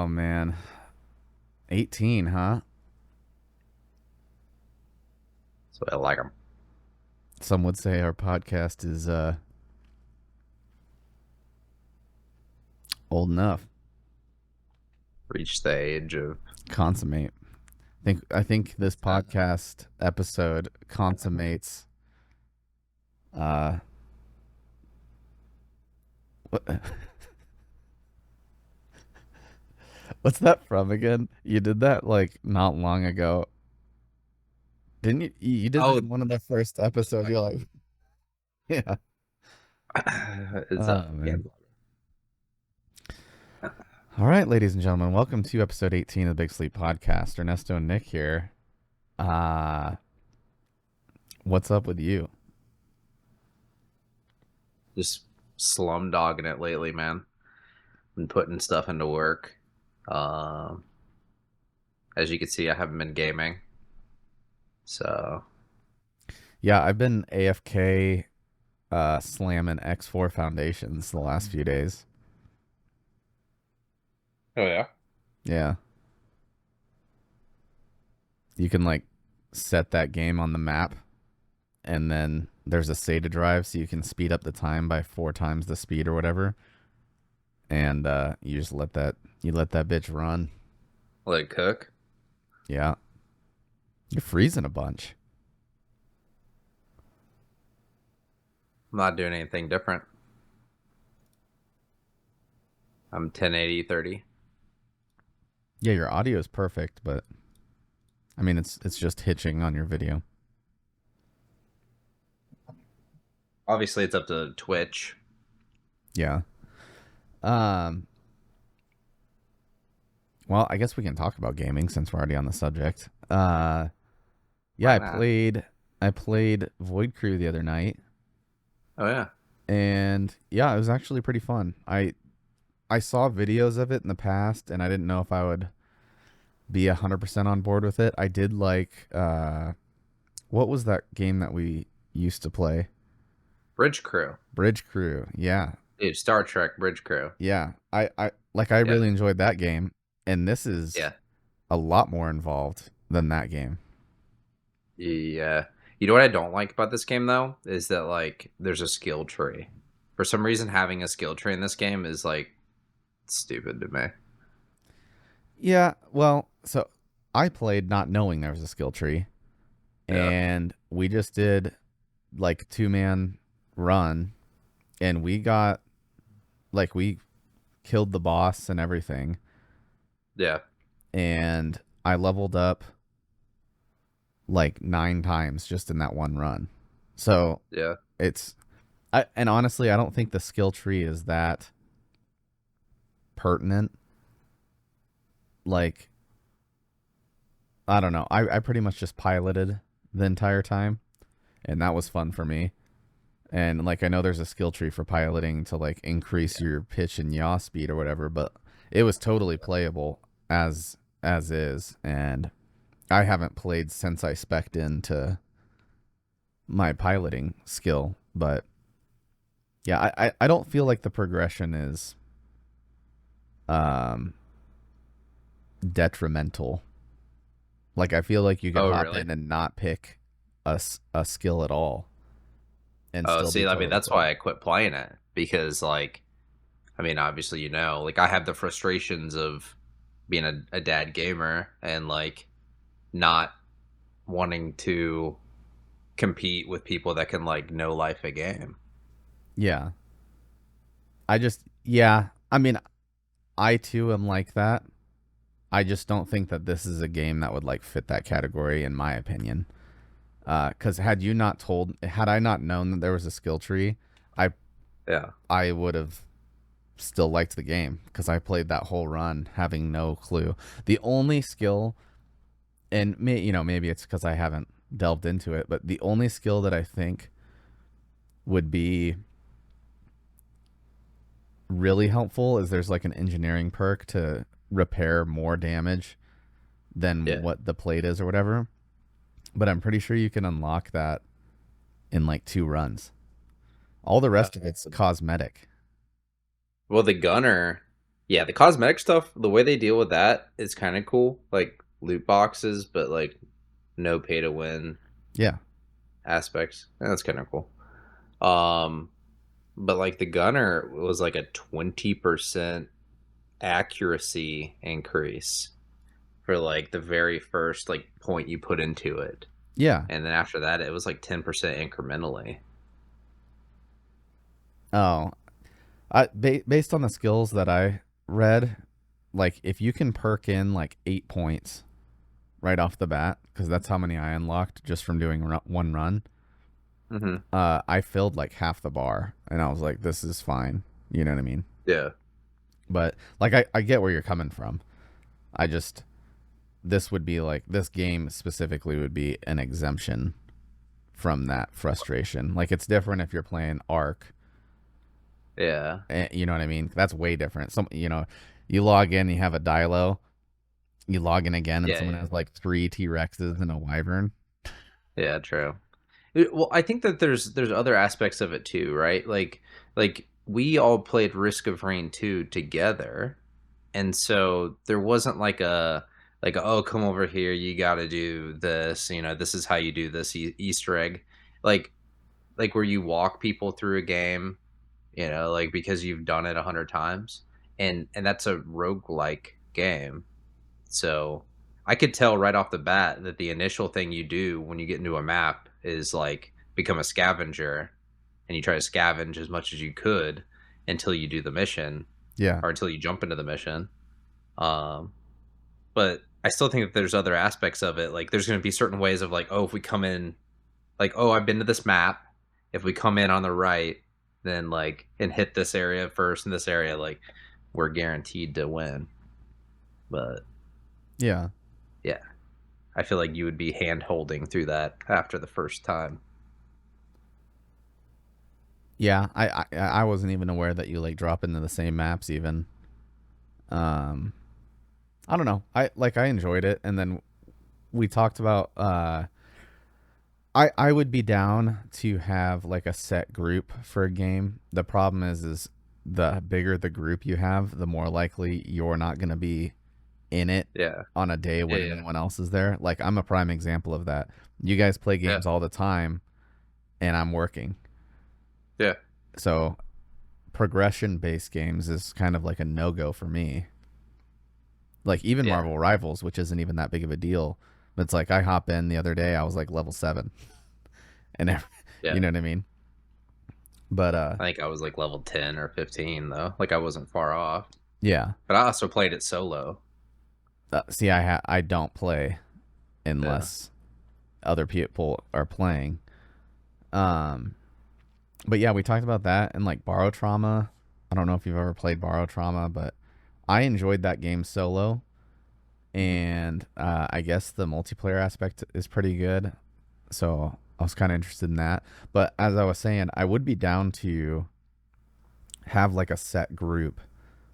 man. 18, huh? So I like them. Some would say our podcast is old enough. Reach the age of Consummate. I think this uh, podcast episode consummates uh what, what's that from again? You did that like not long ago. Didn't you? You did that oh, in one of the first episodes. You're like, yeah. it's Oh man. Gandalf. All right, ladies and gentlemen, welcome to episode 18 of the Big Sleep Podcast. Ernesto and Nick here. Uh what's up with you? Just slum dogging it lately, man. Been putting stuff into work. Um, as you can see, I haven't been gaming. So, Yeah, I've been AFK slamming X4 foundations the last few days. oh yeah, Yeah. You can like set that game on the map and then there's a SATA drive so you can speed up the time by 4 times the speed or whatever. And you just let that bitch run. let it cook. Yeah. You're freezing a bunch. I'm not doing anything different. I'm 1080 30. Yeah, your audio is perfect, but I mean it's just hitching on your video. Obviously, it's up to Twitch. Yeah. Um well, I guess we can talk about gaming since we're already on the subject. Yeah, Why I not? played I played Void Crew the other night, Oh yeah, and yeah, it was actually pretty fun. I saw videos of it in the past, and I didn't know if I would be 100% on board with it. I did like what was that game that we used to play? Bridge Crew. Bridge Crew. Yeah, Dude, Star Trek Bridge Crew. yeah. I Yeah, really enjoyed that game, and this is yeah, a lot more involved than that game. yeah. You know what I don't like about this game though is that like there's a skill tree. For some reason, having a skill tree in this game is like stupid to me. Yeah, well, so I played not knowing there was a skill tree, Yeah, and we just did like 2-man run, and we killed the boss and everything, yeah, and I leveled up like 9 times just in that one run. So yeah. it's and honestly, I don't think the skill tree is that pertinent. Like, I don't know. I pretty much just piloted the entire time, and that was fun for me. And like I know there's a skill tree for piloting to like increase your pitch and yaw speed or whatever, but it was totally playable as is. And I haven't played since I spec'd into my piloting skill, but yeah, I don't feel like the progression is um detrimental. Like I feel like you could Oh, hop really? in and not pick a skill at all and Oh, still be see, I mean, totally that's why playable. I quit playing it because, like, I mean, obviously, like, I have the frustrations of being a dad gamer and like not wanting to compete with people that can like no life a game. Yeah. Yeah, I mean, I too am like that. I just don't think that this is a game that would like fit that category in my opinion. Because had I not known that there was a skill tree, I Yeah, I would have still liked the game because I played that whole run having no clue. The only skill, and maybe it's because I haven't delved into it, but the only skill that I think would be really helpful is there's like an engineering perk to repair more damage than yeah. what the plate is or whatever. But I'm pretty sure you can unlock that in like 2 runs. All the rest of it's cosmetic. Well, the gunner. Yeah, the cosmetic stuff, the way they deal with that is kind of cool. Like loot boxes, but like no pay to win Yeah. aspects. That's kind of cool. Um, but like the gunner was like a 20% accuracy increase for like the very first like point you put into it. Yeah. And then after that it was like 10% incrementally. Oh, based on the skills that I read, like if you can perk in like 8 points right off the bat, because that's how many I unlocked just from doing one run. Hmm. I filled like half the bar, and I was like, "This is fine." You know what I mean? Yeah. But like, I get where you're coming from. I just this would be like this game specifically would be an exemption from that frustration. Like it's different if you're playing Ark. Yeah. You know what I mean? That's way different. You log in, you have a Dilo, you log in again, and Yeah, someone yeah. has like three T-Rexes and a Wyvern. Yeah, true. Well, I think that there's other aspects of it too, right? Like we all played Risk of Rain 2 together, and so there wasn't like a, oh, come over here, you got to do this, this is how you do this Easter egg. Like where you walk people through a game, like because you've done it 100 times, and that's a roguelike game. So I could tell right off the bat that the initial thing you do when you get into a map is like become a scavenger, and you try to scavenge as much as you could until you do the mission Yeah, or until you jump into the mission. Um, but I still think that there's other aspects of it. Like there's going to be certain ways of like, oh, if we come in, like, oh, I've been to this map. If we come in on the right, then like and hit this area first in this area, like we're guaranteed to win. But yeah, yeah, I feel like you would be hand holding through that after the first time. yeah. I wasn't even aware that you like drop into the same maps even. Um, I don't know. I enjoyed it, and then we talked about I would be down to have like a set group for a game. The problem is the bigger the group you have, the more likely you're not going to be in it Yeah. on a day Yeah, when yeah. anyone else is there. Like I'm a prime example of that. You guys play Yeah. games all the time and I'm working. Yeah. So progression based games is kind of like a no-go for me. Like even Yeah. Marvel Rivals, which isn't even that big of a deal. But it's like I hop in the other day, I was like level 7 and you Yeah. know what I mean? But I think I was like level 10 or 15 though. Like I wasn't far off. yeah. But I also played it solo. See, I don't play Yeah. unless other people are playing. Um, but yeah, we talked about that and like Borrow Trauma. I don't know if you've ever played Borrow Trauma, but I enjoyed that game solo, Mhm. and I guess the multiplayer aspect is pretty good. So I was kind of interested in that. But as I was saying, I would be down to have like a set group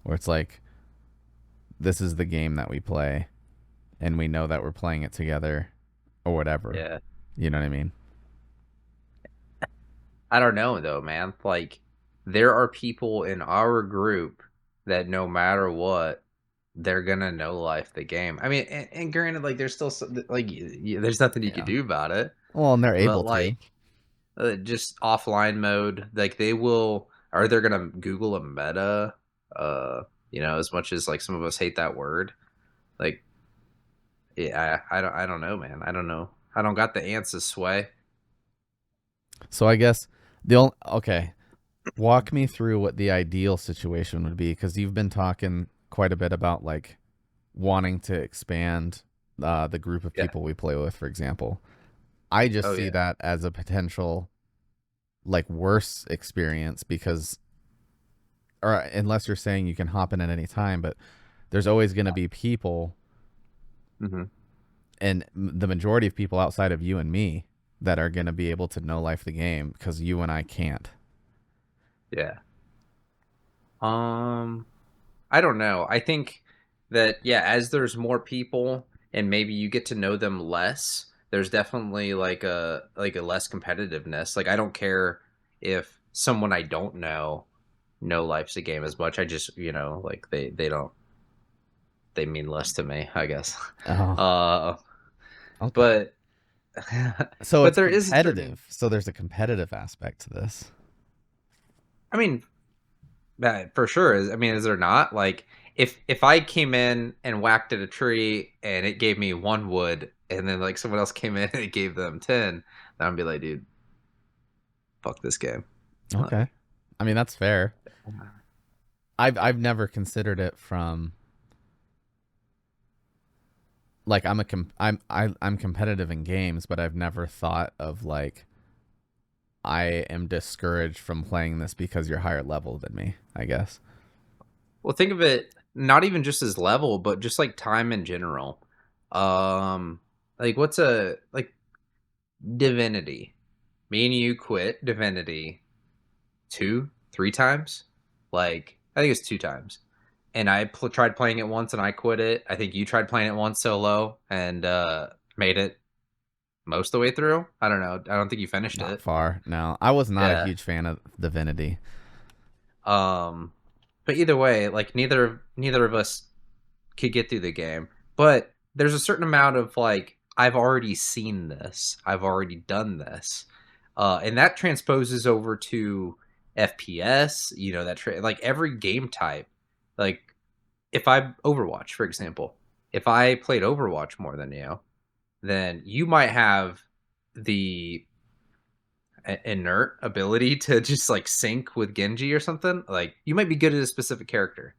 where it's like this is the game that we play, and we know that we're playing it together or whatever. Yeah. You know what I mean? I don't know though, man. Like there are people in our group that no matter what, they're gonna know life the game. I mean, and granted, like there's still like there's nothing you could Yeah. do about it. Well, and they're But able to. like just offline mode, like they will, or they're gonna Google a meta. As much as like some of us hate that word, like yeah, I don't know, man. I don't know. I don't got the answers, Sway. So I guess the only okay, walk me through what the ideal situation would be because you've been talking quite a bit about like wanting to expand the group of Yeah. people we play with, for example. I just Oh see yeah. that as a potential like worse experience because, or unless you're saying you can hop in at any time, but there's always going to be people, Hmm. and the majority of people outside of you and me that are going to be able to know life the game because you and I can't. Yeah. I don't know. I think that yeah, as there's more people and maybe you get to know them less, there's definitely like a less competitiveness. Like I don't care if someone I don't know No Life's a game as much. I just, like they don't, they mean less to me, I guess. Oh, Uh, okay. but So but it's there is a certain. competitive. So there's a competitive aspect to this. I mean, for sure. I mean, is there not? Like, if I came in and whacked at a tree and it gave me 1 wood, and then like someone else came in and it gave them 10, then I'd be like, dude, fuck this game. Okay. Like, I mean, that's fair. I've never considered it from like I'm competitive in games, but I've never thought of like I am discouraged from playing this because you're higher level than me, I guess. well, think of it not even just as level, but just like time in general. Like what's a like Divinity? Me and you quit Divinity 3 times. Like I think it's 2 times. And I tried playing it once and I quit it. I think you tried playing it once solo and made it most of the way through. I don't know. I don't think you finished Not it. far. No, I was not a Yeah. huge fan of Divinity. Um, but either way, like neither of us could get through the game. But there's a certain amount of like I've already seen this. I've already done this. And that transposes over to FPS, like every game type. Like if I Overwatch, for example, if I played Overwatch more than you, then you might have the inert ability to just like sync with Genji or something. Like you might be good at a specific character,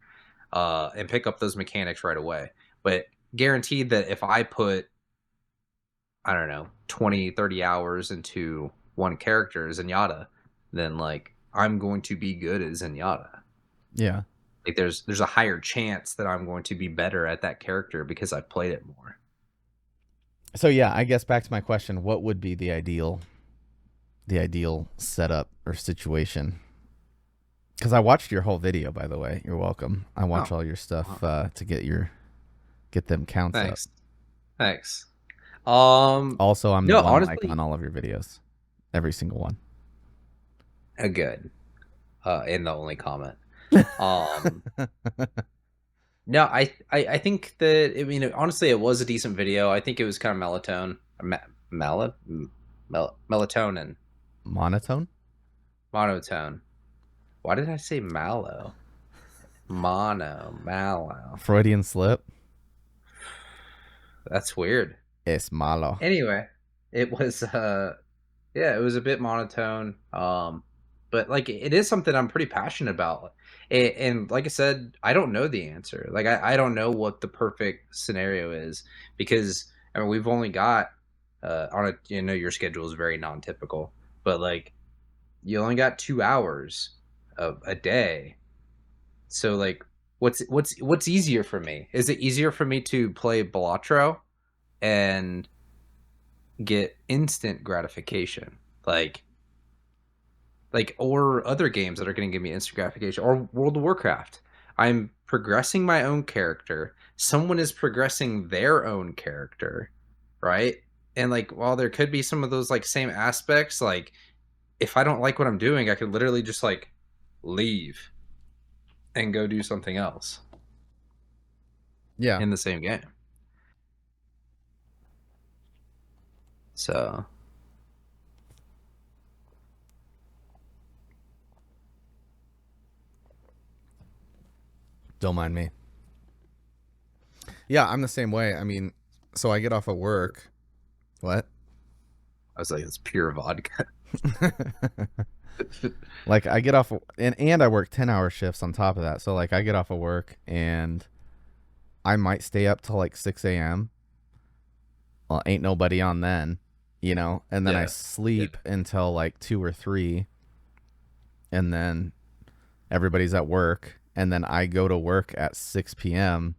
and pick up those mechanics right away. But guaranteed that if I put, I don't know, 20, 30 hours into one character, Zenyatta, then like I'm going to be good at Zenyatta. Yeah. Like there's a higher chance that I'm going to be better at that character because I've played it more. So yeah, I guess back to my question, what would be the ideal setup or situation? Because I watched your whole video, by the way. You're welcome. I watch Oh, all your wow. stuff to get them counts up. Thanks. Thanks. Um, Also, I'm the no, one like on honestly, all of your videos, every single one. good. And the only comment. Um, no, I think that I mean honestly, it was a decent video. I think it was kind of melatonin, Monotone, monotone. Why did I say mallow? Mallow. Freudian slip. That's weird. Es malo. Anyway, it was yeah, it was a bit monotone. But like it is something I'm pretty passionate about. And like I said, I don't know the answer. Like I don't know what the perfect scenario is because I mean we've only got on a your schedule is very non-typical, but like you only got 2 hours of a day. So like what's easier for me? Is it easier for me to play Balatro and get instant gratification or other games that are going to give me instant gratification or World of Warcraft? I'm progressing my own character, someone is progressing their own character, right? And like while there could be some of those like same aspects, like if I don't like what I'm doing, I could literally just like leave and go do something else Yeah. in the same game. So Don't mind me. Yeah, I'm the same way. I mean, so I get off of work. What? I was like, it's pure vodka. Like I get off and I work 10-hour shifts on top of that. So like I get off of work and I might stay up till like 6 a.m. Well, ain't nobody on then, and then I Yeah. Yeah. sleep until like 2 or 3, and then everybody's at work, and then I go to work at 6 p.m.,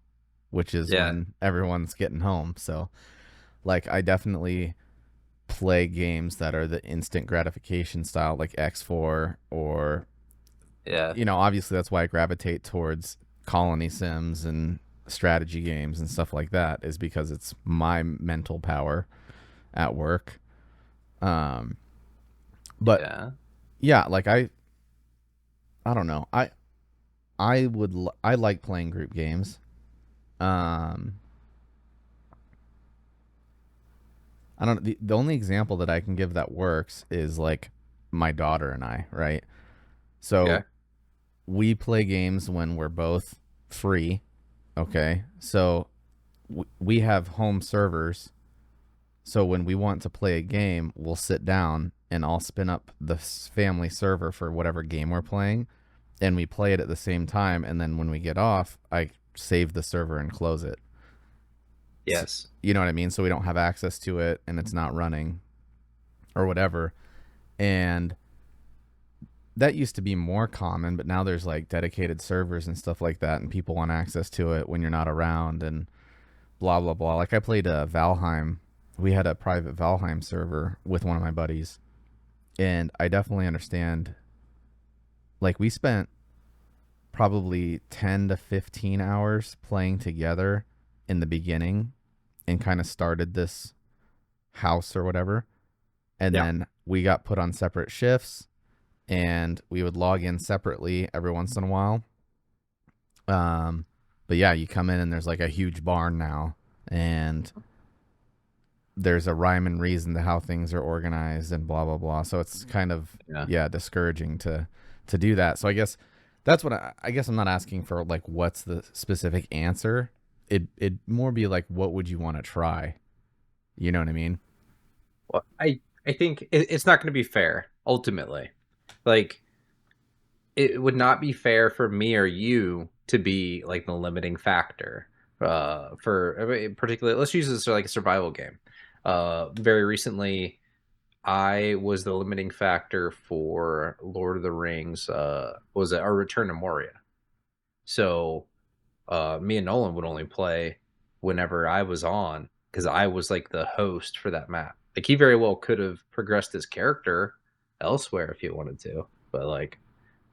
which is Yeah. when everyone's getting home. So like I definitely play games that are the instant gratification style, like X4 or Yeah. obviously that's why I gravitate towards colony sims and strategy games and stuff like that, is because it's my mental power at work. Um, but Yeah. yeah, like I don't know. I like playing group games. Um, I don't. The only example that I can give that works is like my daughter and I, right? Okay. So we play games when we're both free. Okay, so we have home servers. So when we want to play a game, we'll sit down and I'll spin up the family server for whatever game we're playing, and we play it at the same time. And then when we get off, I save the server and close it. So, Yes. you know what I mean? So we don't have access to it and it's not running or whatever. And that used to be more common, but now there's like dedicated servers and stuff like that, and people want access to it when you're not around and blah blah blah. Like I played Valheim. We had a private Valheim server with one of my buddies, and I definitely understand. Like we spent probably 10 to 15 hours playing together in the beginning and kind of started this house or whatever. And Yeah. then we got put on separate shifts and we would log in separately every once in a while. Um, but yeah, you come in and there's like a huge barn now, and there's a rhyme and reason to how things are organized and blah blah blah. So it's kind of Yeah. yeah discouraging to do that. So I guess that's what I guess I'm not asking for like what's the specific answer. It more be like what would you want to try? You know what I mean? Well, I think it's not going to be fair ultimately. Like it would not be fair for me or you to be like the limiting factor for particularly, let's use this as like a survival game. Very recently I was the limiting factor for Lord of the Rings. Was it Our Return to Moria? So me and Nolan would only play whenever I was on because I was like the host for that map. Like he very well could have progressed his character elsewhere if he wanted to, but like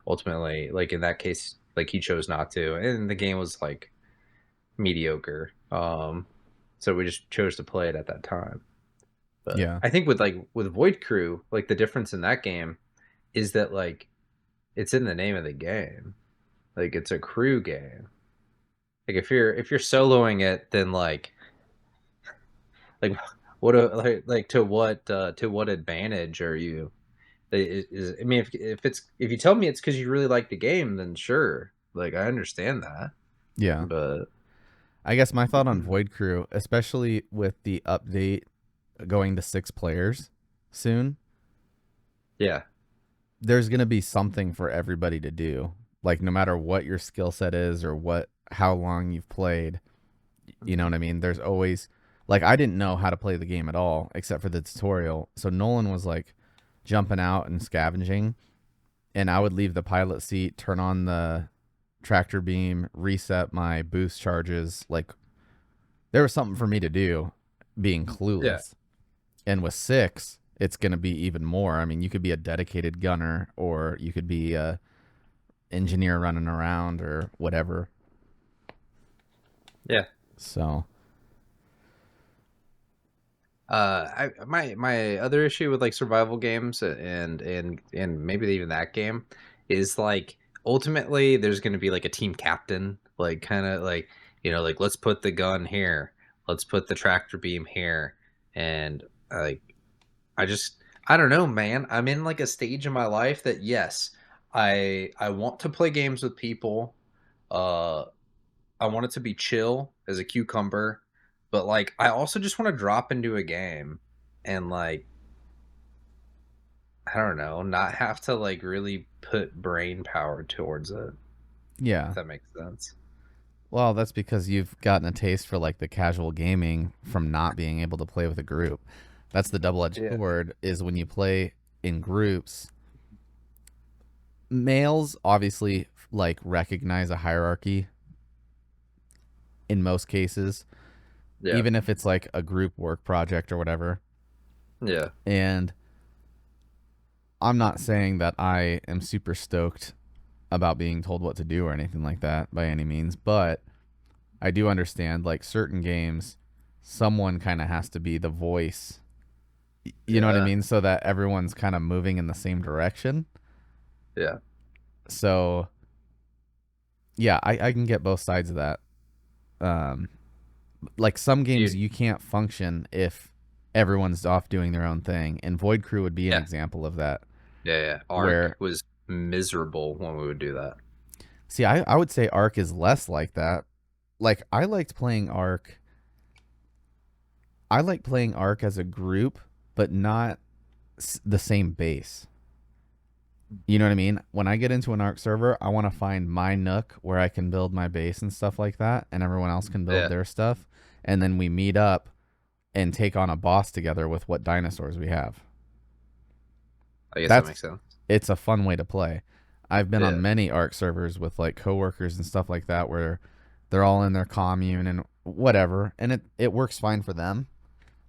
ultimately, like in that case, like he chose not to, and the game was like mediocre. So we just chose to play it at that time. But Yeah. I think with Void Crew, like the difference in that game is that like it's in the name of the game. Like it's a crew game. Like if you're soloing it, then like what to what advantage are you? I mean if you tell me it's because you really like the game, then sure. Like I understand that, Yeah. but I guess my thought on Void Crew, especially with the update going to 6 players soon, yeah, there's going to be something for everybody to do. Like no matter what your skill set is or what how long you've played, you know what I mean? There's always like I didn't know how to play the game at all except for the tutorial. So Nolan was like jumping out and scavenging, and I would leave the pilot seat, turn on the tractor beam, reset my boost charges. Like there was something for me to do being yeah, clueless. And with 6, it's going to be even more. I mean, you could be a dedicated gunner or you could be a engineer running around or whatever. yeah. So, My other issue with like survival games and maybe even that game is like ultimately there's going to be like a team captain, like kind of like like let's put the gun here, let's put the tractor beam here, and like I just I don't know, man. I'm in like a stage in my life that yes, I want to play games with people. Uh, I want it to be chill as a cucumber, but like I also just want to drop into a game and like I don't know, not have to like really put brain power towards it. yeah. If that makes sense. Well, that's because you've gotten a taste for like the casual gaming from not being able to play with a group. That's the double-edged Yeah. sword is when you play in groups. Males obviously like recognize a hierarchy in most cases, Yeah. even if it's like a group work project or whatever. Yeah. And I'm not saying that I am super stoked about being told what to do or anything like that by any means, but I do understand like certain games, someone kind of has to be the voice. You know what I Yeah. mean? So that everyone's kind of moving in the same direction. Yeah. So Yeah, I can get both sides of that. Um, like some games You, you can't function if everyone's off doing their own thing, and Void Crew would be an yeah, example of that. yeah. Arc Where was miserable when we would do that. see, I would say Arc is less like that. Like I liked playing Arc. I like playing Arc as a group, but not the same base. You know what I mean? When I get into an Arc server, I want to find my nook where I can build my base and stuff like that, and everyone else can build Yeah, their stuff, and then we meet up and take on a boss together with what dinosaurs we have. I guess that That's makes sense. it's a fun way to play. I've been on Yeah, many Arc servers with like coworkers and stuff like that where they're all in their commune and whatever, and it works fine for them,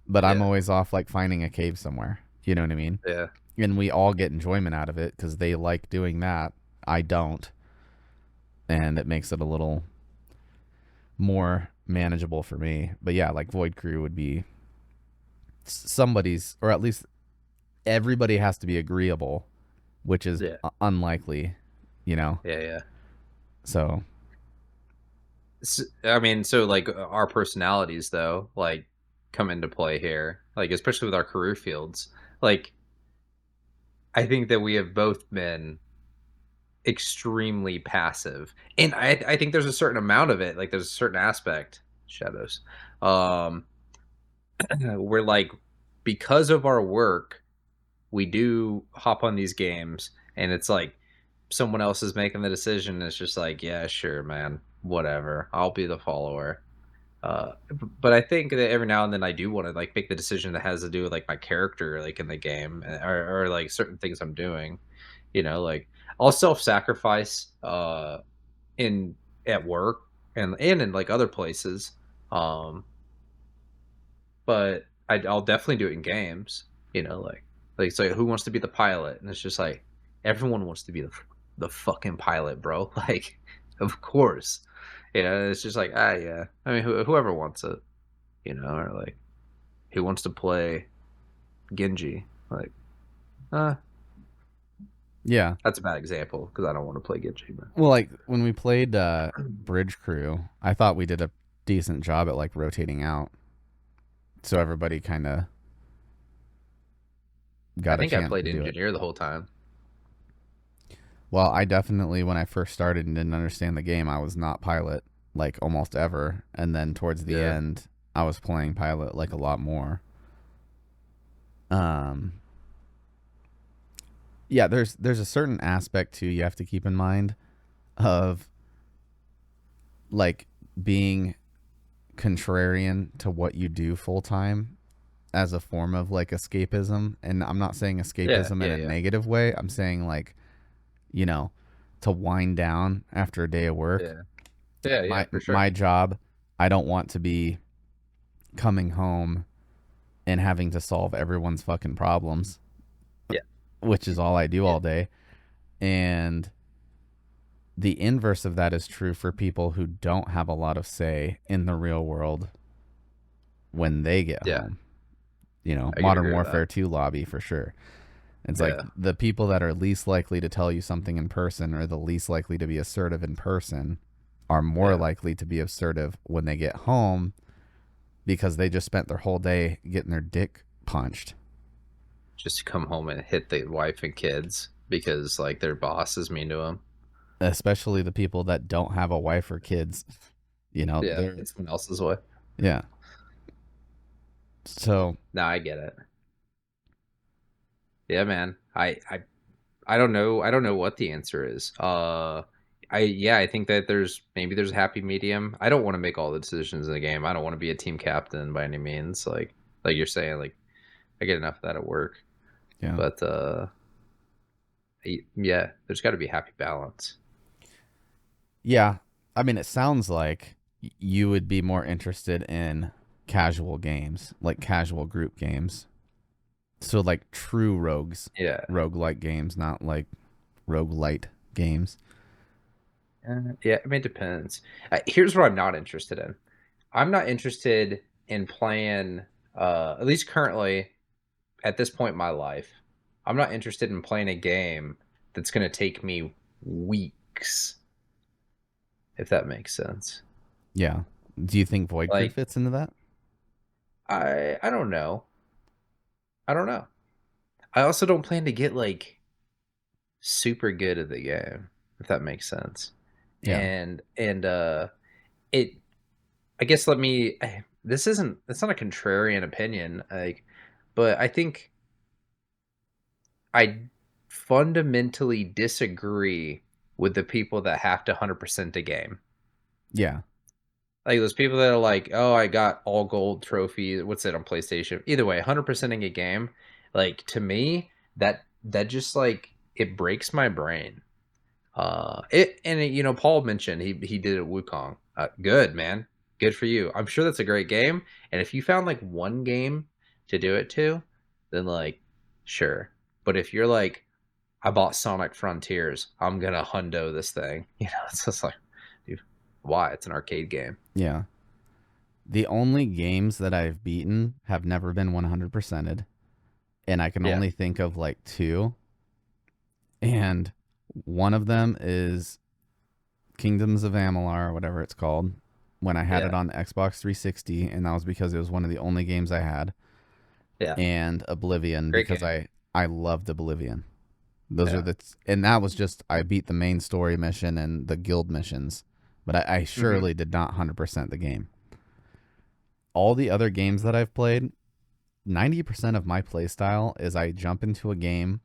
but I'm yeah, always off like finding a cave somewhere. You know what I mean? yeah, And we all get enjoyment out of it because they like doing that. I don't, and it makes it a little more manageable for me. But yeah, like Void Crew would be somebody's, or at least everybody has to be agreeable, which is yeah, unlikely, you know. yeah, yeah. So I mean, so like our personalities though, like come into play here, like especially with our career fields. Like I think that we have both been extremely passive, and I think there's a certain amount of it. Like there's a certain aspect, shadows, um, where like because of our work, we do hop on these games, and it's like someone else is making the decision. And it's just like, yeah, sure, man, whatever. I'll be the follower. But I think that every now and then I do want to like make the decision that has to do with like my character, like in the game, or like certain things I'm doing. Like I'll self-sacrifice in at work and in like other places. Um, but I'll definitely do it in games. Like so who wants to be the pilot? And it's just like everyone wants to be the fucking pilot, bro. Like, of course. It's just like yeah. I mean, whoever wants it, or like who wants to play Genji? Like, uh, yeah. that's a bad example because I don't want to play Genji, but Well, like when we played Bridge Crew, I thought we did a decent job at like rotating out, so everybody kind of I got a think I chance played to do it. engineer the whole time. Well, I definitely when I first started and didn't understand the game, I was not pilot like almost ever, and then towards the Yeah, end, I was playing pilot like a lot more. Um, yeah, there's a certain aspect too you have to keep in mind of like being contrarian to what you do full time as a form of like escapism. And I'm not saying yeah, escapism in yeah, a yeah, negative way. I'm saying like, you know, to wind down after a day of work. yeah, yeah, yeah, My for sure. my job, I don't want to be coming home and having to solve everyone's fucking problems, Yeah, which is all I do yeah, all day. And the inverse of that is true for people who don't have a lot of say in the real world when they get yeah. home. You know, I could Modern agree with that. Warfare 2 lobby for sure. It's like Yeah, the people that are least likely to tell you something in person or the least likely to be assertive in person are more yeah. likely to be assertive when they get home because they just spent their whole day getting their dick punched. Just to come home and hit the wife and kids because like their boss is mean to them. Especially the people that don't have a wife or kids. You know, Yeah, they're it's someone else's way. yeah. So No, I get it. Yeah, man. I don't know. I don't know what the answer is. I think that there's a happy medium. I don't want to make all the decisions in the game. I don't want to be a team captain by any means. Like you're saying, like I get enough of that at work. yeah. But yeah, there's got to be happy balance. Yeah. I mean it sounds like you would be more interested in casual games, like casual group games. So like true Yeah. roguelike games, not like roguelite games. Yeah, I mean, it depends. Here's what I'm not interested in. I'm not interested in playing, at least currently, at this point in my life, I'm not interested in playing a game that's going to take me weeks if that makes sense. Yeah. Do you think Void Crew Like fits into that? I don't know. I don't know. I also don't plan to get like super good at the game, if that makes sense. Yeah. And it I guess let me this isn't it's not a contrarian opinion, like, but I think I fundamentally disagree with the people that have to 100% a game. Yeah. Like those people that are like, "Oh, I got all gold trophy. What's it on PlayStation?" Either way, 100%ing a game, like to me, that just like it breaks my brain. Paul mentioned he did it Wukong. Good man, good for you. I'm sure that's a great game. And if you found like one game to do it to, then like sure. But if you're like, I bought Sonic Frontiers, I'm gonna hundo this thing. It's just like, dude, why? It's an arcade game. Yeah. The only games that I've beaten have never been 100%ed, and I can Yeah, only think of like two. And one of them is Kingdoms of Amalur, or whatever it's called, when I had it yeah, on Xbox 360, and that was because it was one of the only games I had. yeah. And Oblivion, Great because game. I loved Oblivion. Those are Yeah. the and that was just I beat the main story mission and the guild missions, but I Hmm. surely did not 100% the game. All the other games that I've played, 90% of my play style is I jump into a game,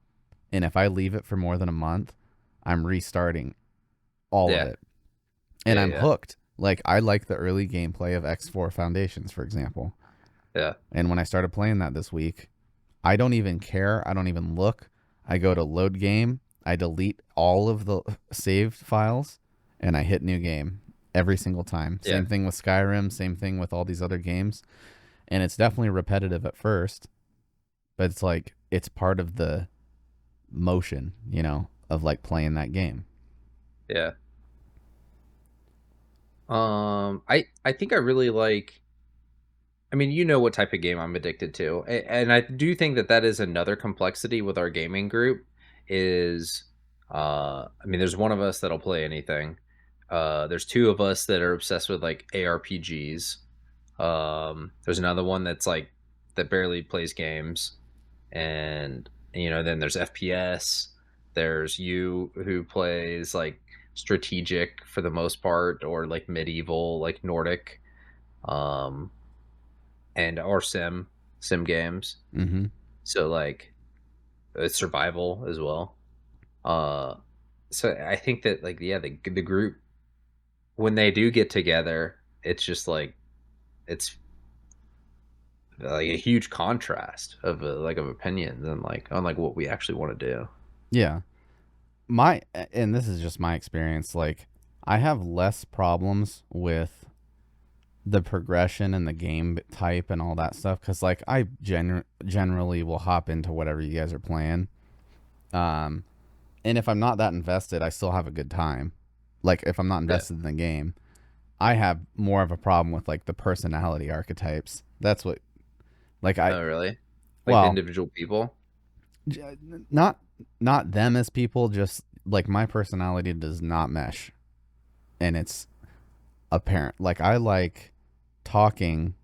and if I leave it for more than a month, I'm restarting all of Yeah, it. And yeah, I'm yeah, hooked. Like I like the early gameplay of X4 Foundations, for example. yeah. And when I started playing that this week, I don't even care. I don't even look. I go to load game. I delete all of the saved files and I hit new game every single time. Yeah. Same thing with Skyrim, same thing with all these other games. And it's definitely repetitive at first, but it's like it's part of the motion, of like playing that game. Yeah. I think I really like. I mean, you know what type of game I'm addicted to, and I do think that that is another complexity with our gaming group. Is I mean, there's one of us that'll play anything. There's two of us that are obsessed with like ARPGs. There's another one that's like that barely plays games, and then there's FPS. There's you who plays like strategic for the most part, or like medieval, like Nordic, um, and or sim games. Mm-hmm. So like it's survival as well. Uh, so I think that like yeah, the group when they do get together, it's just like it's like a huge contrast of like of opinions and like on like what we actually want to do. Yeah. My and this is just my experience. Like I have less problems with the progression and the game type and all that stuff because like I generally will hop into whatever you guys are playing. Um, and if I'm not that invested, I still have a good time. Like if I'm not Yeah. invested in the game, I have more of a problem with like the personality archetypes. That's what like I Oh, really? Like the well, individual people? j- not not them as people, just like my personality does not mesh, and it's apparent. Like I like talking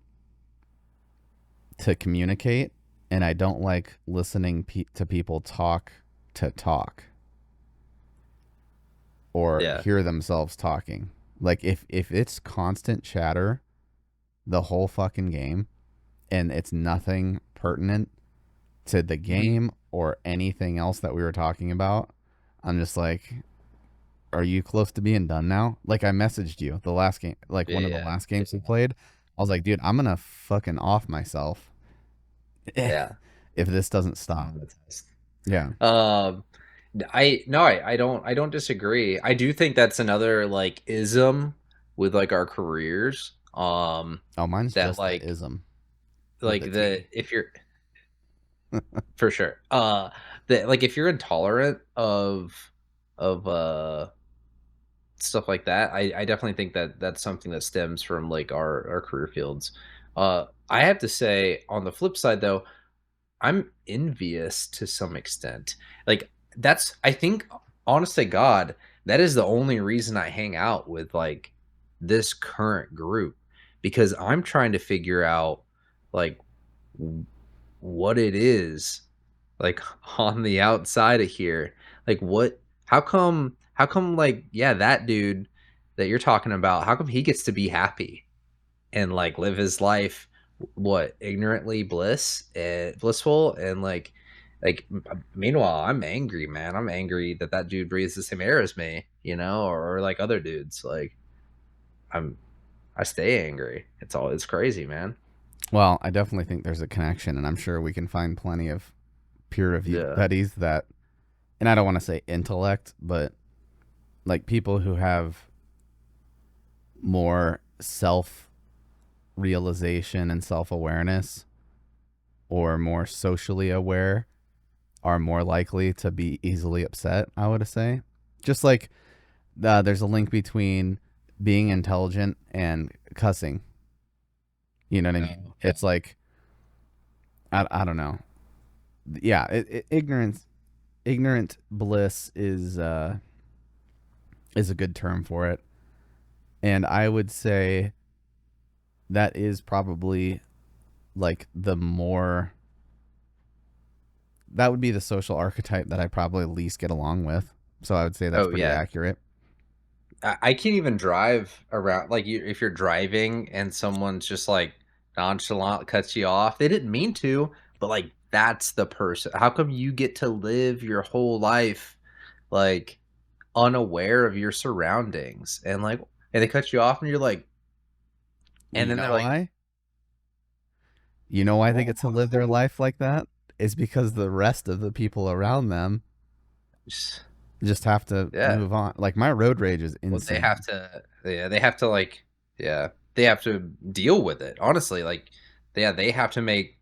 to communicate, and I don't like listening to people talk to talk or Yeah. hear themselves talking. Like if it's constant chatter the whole fucking game and it's nothing pertinent to the Mhm. game or anything else that we were talking about, I'm just like, are you close to being done now? Like I messaged you the last game, like one of the Yeah. last games we played. I was like, dude, I'm gonna fucking off myself if Yeah. this doesn't stop. Yeah. Um, I no, I don't disagree. I do think that's another like ism with like our careers. Oh, mine's That just the ism with like a the T. if you're for sure. That like if you're intolerant of stuff like that, I definitely think that that's something that stems from like our career fields. I have to say on the flip side though, I'm envious to some extent. Like that's I think honest to God, that is the only reason I hang out with like this current group, because I'm trying to figure out like w- what it is like on the outside of here. Like what how come like yeah, that dude that you're talking about, how come he gets to be happy and like live his life what ignorantly blissful and meanwhile I'm angry, man. I'm angry that that dude breathes the same air as me, or like other dudes. Like i'm I stay angry. It's crazy, man. Well, I definitely think there's a connection, and I'm sure we can find plenty of peer-reviewed Yeah. studies that, and I don't want to say intellect, but like people who have more self realization and self awareness or more socially aware are more likely to be easily upset, I would say. Just like there's a link between being intelligent and cussing. You know what I mean? Oh, It's like, I don't know. Yeah, ignorant bliss is a good term for it. And I would say that is probably like the more that would be the social archetype that I probably least get along with. So I would say that's oh pretty yeah. accurate. I can't even drive around like if you're driving and someone's just like nonchalant cuts you off. They didn't mean to, but like that's the person. How come you get to live your whole life like unaware of your surroundings and they cut you off and you're like Well, and you then they're know like why? You know why they well, get to live their life like that? Is because the rest of the people around them just have to yeah. move on. Like my road rage is Well, insane. they have to like yeah, they have to deal with it. Honestly, like yeah, they have to make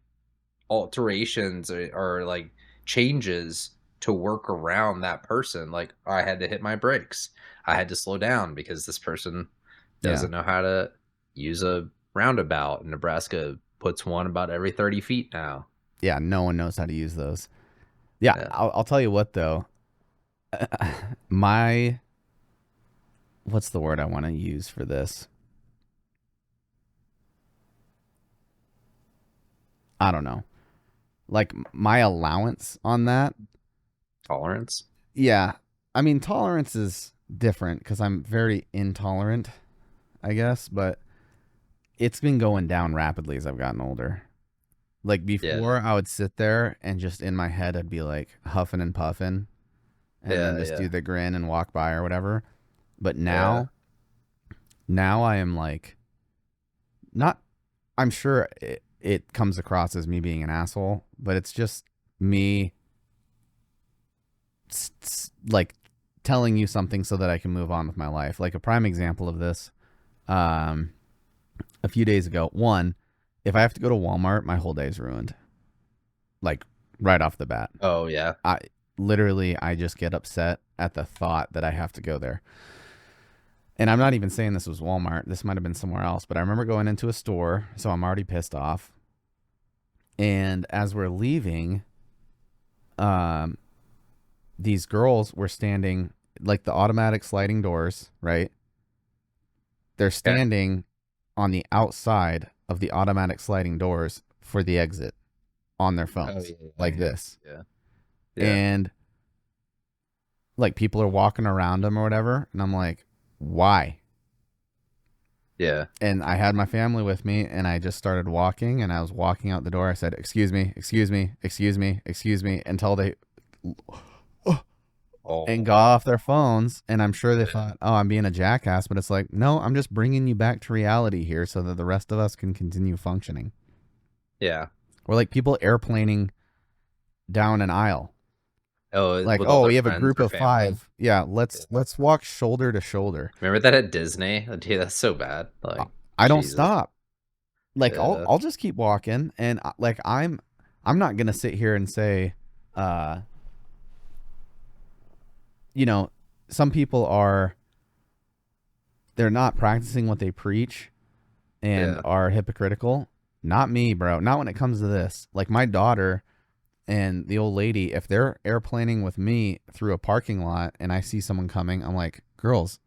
alterations or like changes to work around that person. Like I had to hit my brakes. I had to slow down because this person Yeah. doesn't know how to use a roundabout. Nebraska puts one about every 30 feet now. Yeah, no one knows how to use those. Yeah, Yeah. I'll tell you what though. My what's the word I want to use for this? I don't know. Like my allowance on that. Tolerance. Yeah. I mean, tolerance is different because I'm very intolerant, I guess, but it's been going down rapidly as I've gotten older. Like Yeah. before, I would sit there and just in my head, I'd be like huffing and puffing and then Yeah. just do Yeah. the grin and walk by or whatever. But Yeah. now I am like, not, I'm sure it comes across as me being an asshole, but it's just me like telling you something so that I can move on with my life. Like a prime example of this, um, a few days ago, one, if I have to go to Walmart, my whole day is ruined. Like right off the bat. Oh yeah. I literally I just get upset at the thought that I have to go there. And I'm not even saying this was Walmart. This might have been somewhere else, but I remember going into a store, so I'm already pissed off. And as we're leaving, um, these girls were standing like the automatic sliding doors, right? They're Okay. standing on the outside of the automatic sliding doors for the exit on their Oh phones, yeah. Yeah. like this. Yeah. Yeah. And like people are walking around them or whatever. And I'm like, why? Yeah. And I had my family with me and I just started walking and I was walking out the door. I said, excuse me, excuse me, excuse me, excuse me, until they and Oh. got off their phones. And I'm sure they thought, oh, I'm being a jackass. But it's like, no, I'm just bringing you back to reality here so that the rest of us can continue functioning. Yeah. We're like people airplaning down an aisle. Oh, Like, with all oh, their we have a friends group or of family. five. Yeah, Yeah. let's walk shoulder to shoulder. Remember that at Disney? Oh, dude, that's so bad. Like, I don't Jesus. stop. Like Yeah. I'll just keep walking and like I'm not going to sit here and say uh you know, some people are they're not practicing what they preach and Yeah. are hypocritical. Not me, bro. Not when it comes to this. Like my daughter, And the old lady, if they're airplaning with me through a parking lot and I see someone coming, I'm like, girls,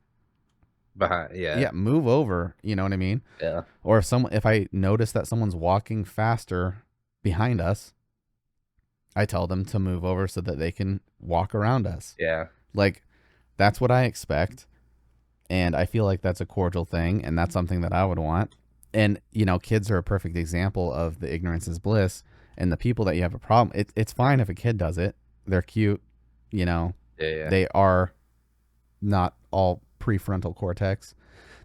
Behind, yeah, yeah, move over. You know what I mean? yeah, Or if I notice that someone's walking faster behind us, I tell them to move over so that they can walk around us. yeah. Like, that's what I expect. And I feel like that's a cordial thing. And that's something that I would want. And, kids are a perfect example of the ignorance is bliss. And the people that you have a problem, it's fine if a kid does it. They're cute. You know, Yeah, yeah. they are not all prefrontal cortex.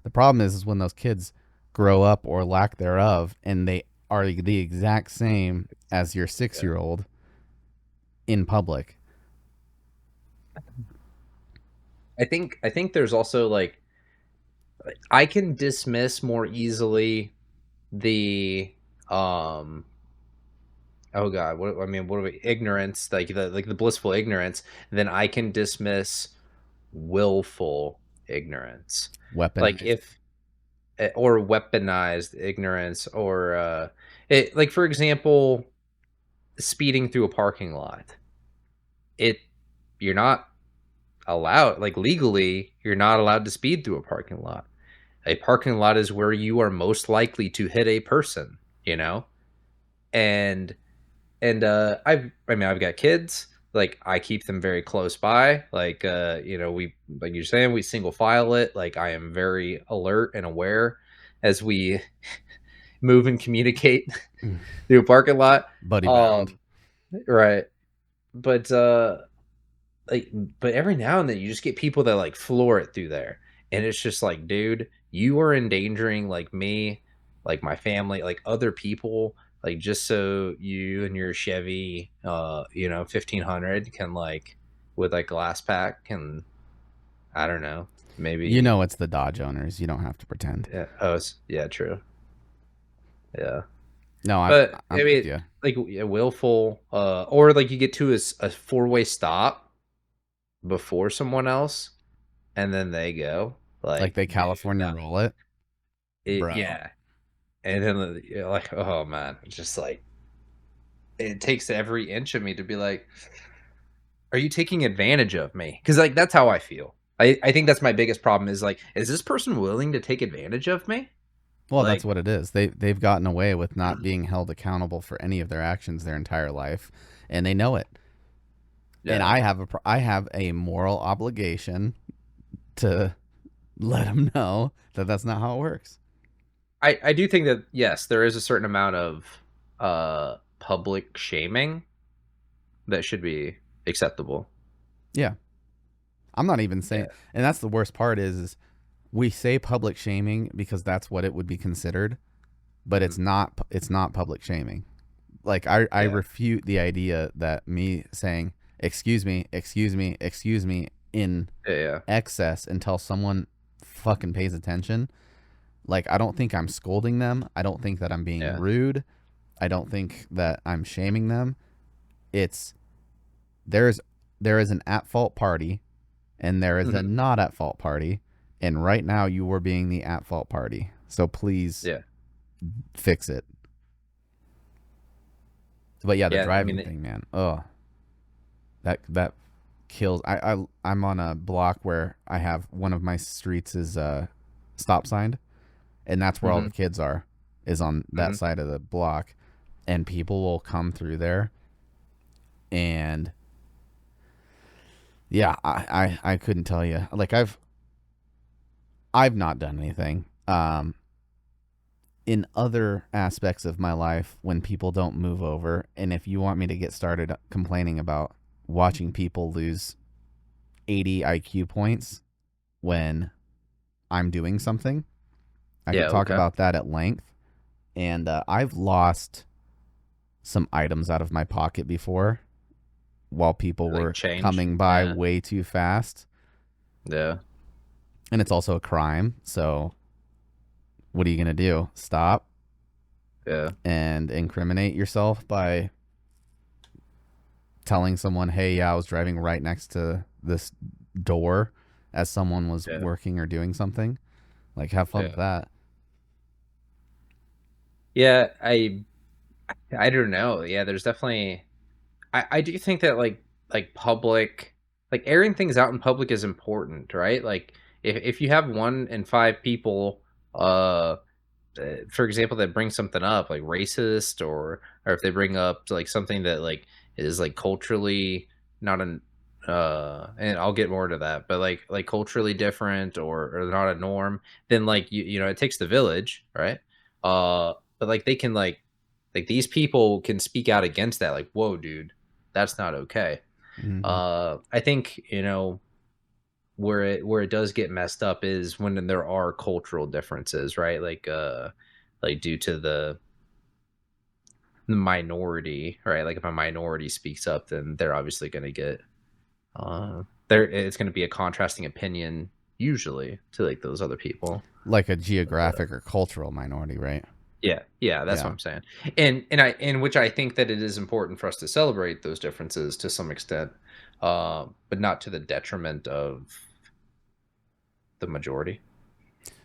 The problem is when those kids grow up or lack thereof and they are the exact same as your 6 year old in public. I think there's also like I can dismiss more easily the um oh god, what I mean, what are we, ignorance, like the blissful ignorance, than I can dismiss willful ignorance. Like Weaponized. if or weaponized ignorance or it, like for example, speeding through a parking lot. It You're not allowed, like legally, you're not allowed to speed through a parking lot. A parking lot is where you are most likely to hit a person, you know? And I mean I've got kids, like I keep them very close by. Like we, like you're saying, we single file it. Like I am very alert and aware as we move and communicate through a parking lot. Buddy bound. Um right. But like but every now and then you just get people that like floor it through there, and it's just like, dude, you are endangering like me, like my family, like other people, like just so you and your Chevy 1500 can like with like glass pack can, I don't know, maybe. It's the Dodge owners. You don't have to pretend. Yeah, yeah, true. Yeah. No, But I'm I with mean, you. like willful, or like you get to a four-way stop before someone else and then they go, Like like, they dude, California roll it, bro. yeah. And then you're like, oh man, it's just like it takes every inch of me to be like, are you taking advantage of me? Because like that's how I feel. I think that's my biggest problem is like, is this person willing to take advantage of me? Well, that's Like, what it is. They've gotten away with not being held accountable for any of their actions their entire life, and they know it. And yeah. I have a moral obligation to let them know that that's not how it works. I do think that yes, there is a certain amount of public shaming that should be acceptable. Yeah, I'm not even saying, Yeah. and that's the worst part is we say public shaming because that's what it would be considered, but Mhm. it's not public shaming. Like I Yeah. refute the idea that me saying excuse me, excuse me, excuse me in Yeah. Yeah. excess until someone fucking pays attention. Like I don't think I'm scolding them. I don't think that I'm being Yeah. rude. I don't think that I'm shaming them. It's there's there is an at fault party and there is a Mhm. not at fault party, and right now you were being the at fault party. So please Yeah. fix it. But yeah, the Yeah. I driving mean, thing, man. Oh, that kills. I'm on a block where I have one of my streets is stop signed, and that's where all hmm the kids are, is on that hmm side of the block, and people will come through there, and yeah, I couldn't tell you. Like I've not done anything. In other aspects of my life, when people don't move over, and if you want me to get started complaining about watching people lose 80 IQ points when I'm doing something, I could yeah. talk Okay. about that at length. And I've lost some items out of my pocket before while people Like were change. coming by Yeah. way too fast. Yeah. And it's also a crime. So, what are you going to do? Stop Yeah. and incriminate yourself by telling someone, hey, yeah, I was driving right next to this door as someone was Yeah. working or doing something? Like, have fun with Yeah. that. Yeah. I don't know. Yeah. There's definitely. I do think that like public, like airing things out in public is important, right? Like if you have 1 in 5 people, uh, for example, that bring something up like racist, or if they bring up like something that like is like culturally not an and I'll get more to that, but like culturally different, or not a norm, then like you know it takes the village, right? But like they can like these people can speak out against that, like, whoa dude, that's not okay. Hmm. I think, you know, where it does get messed up is when there are cultural differences, right? Like due to the minority, right? Like if a minority speaks up, then they're obviously going to get there. It's going to be a contrasting opinion usually to like those other people. Like a geographic or cultural minority, right? Yeah, yeah, that's what Yeah. I'm saying. And which I think that it is important for us to celebrate those differences to some extent, but not to the detriment of the majority.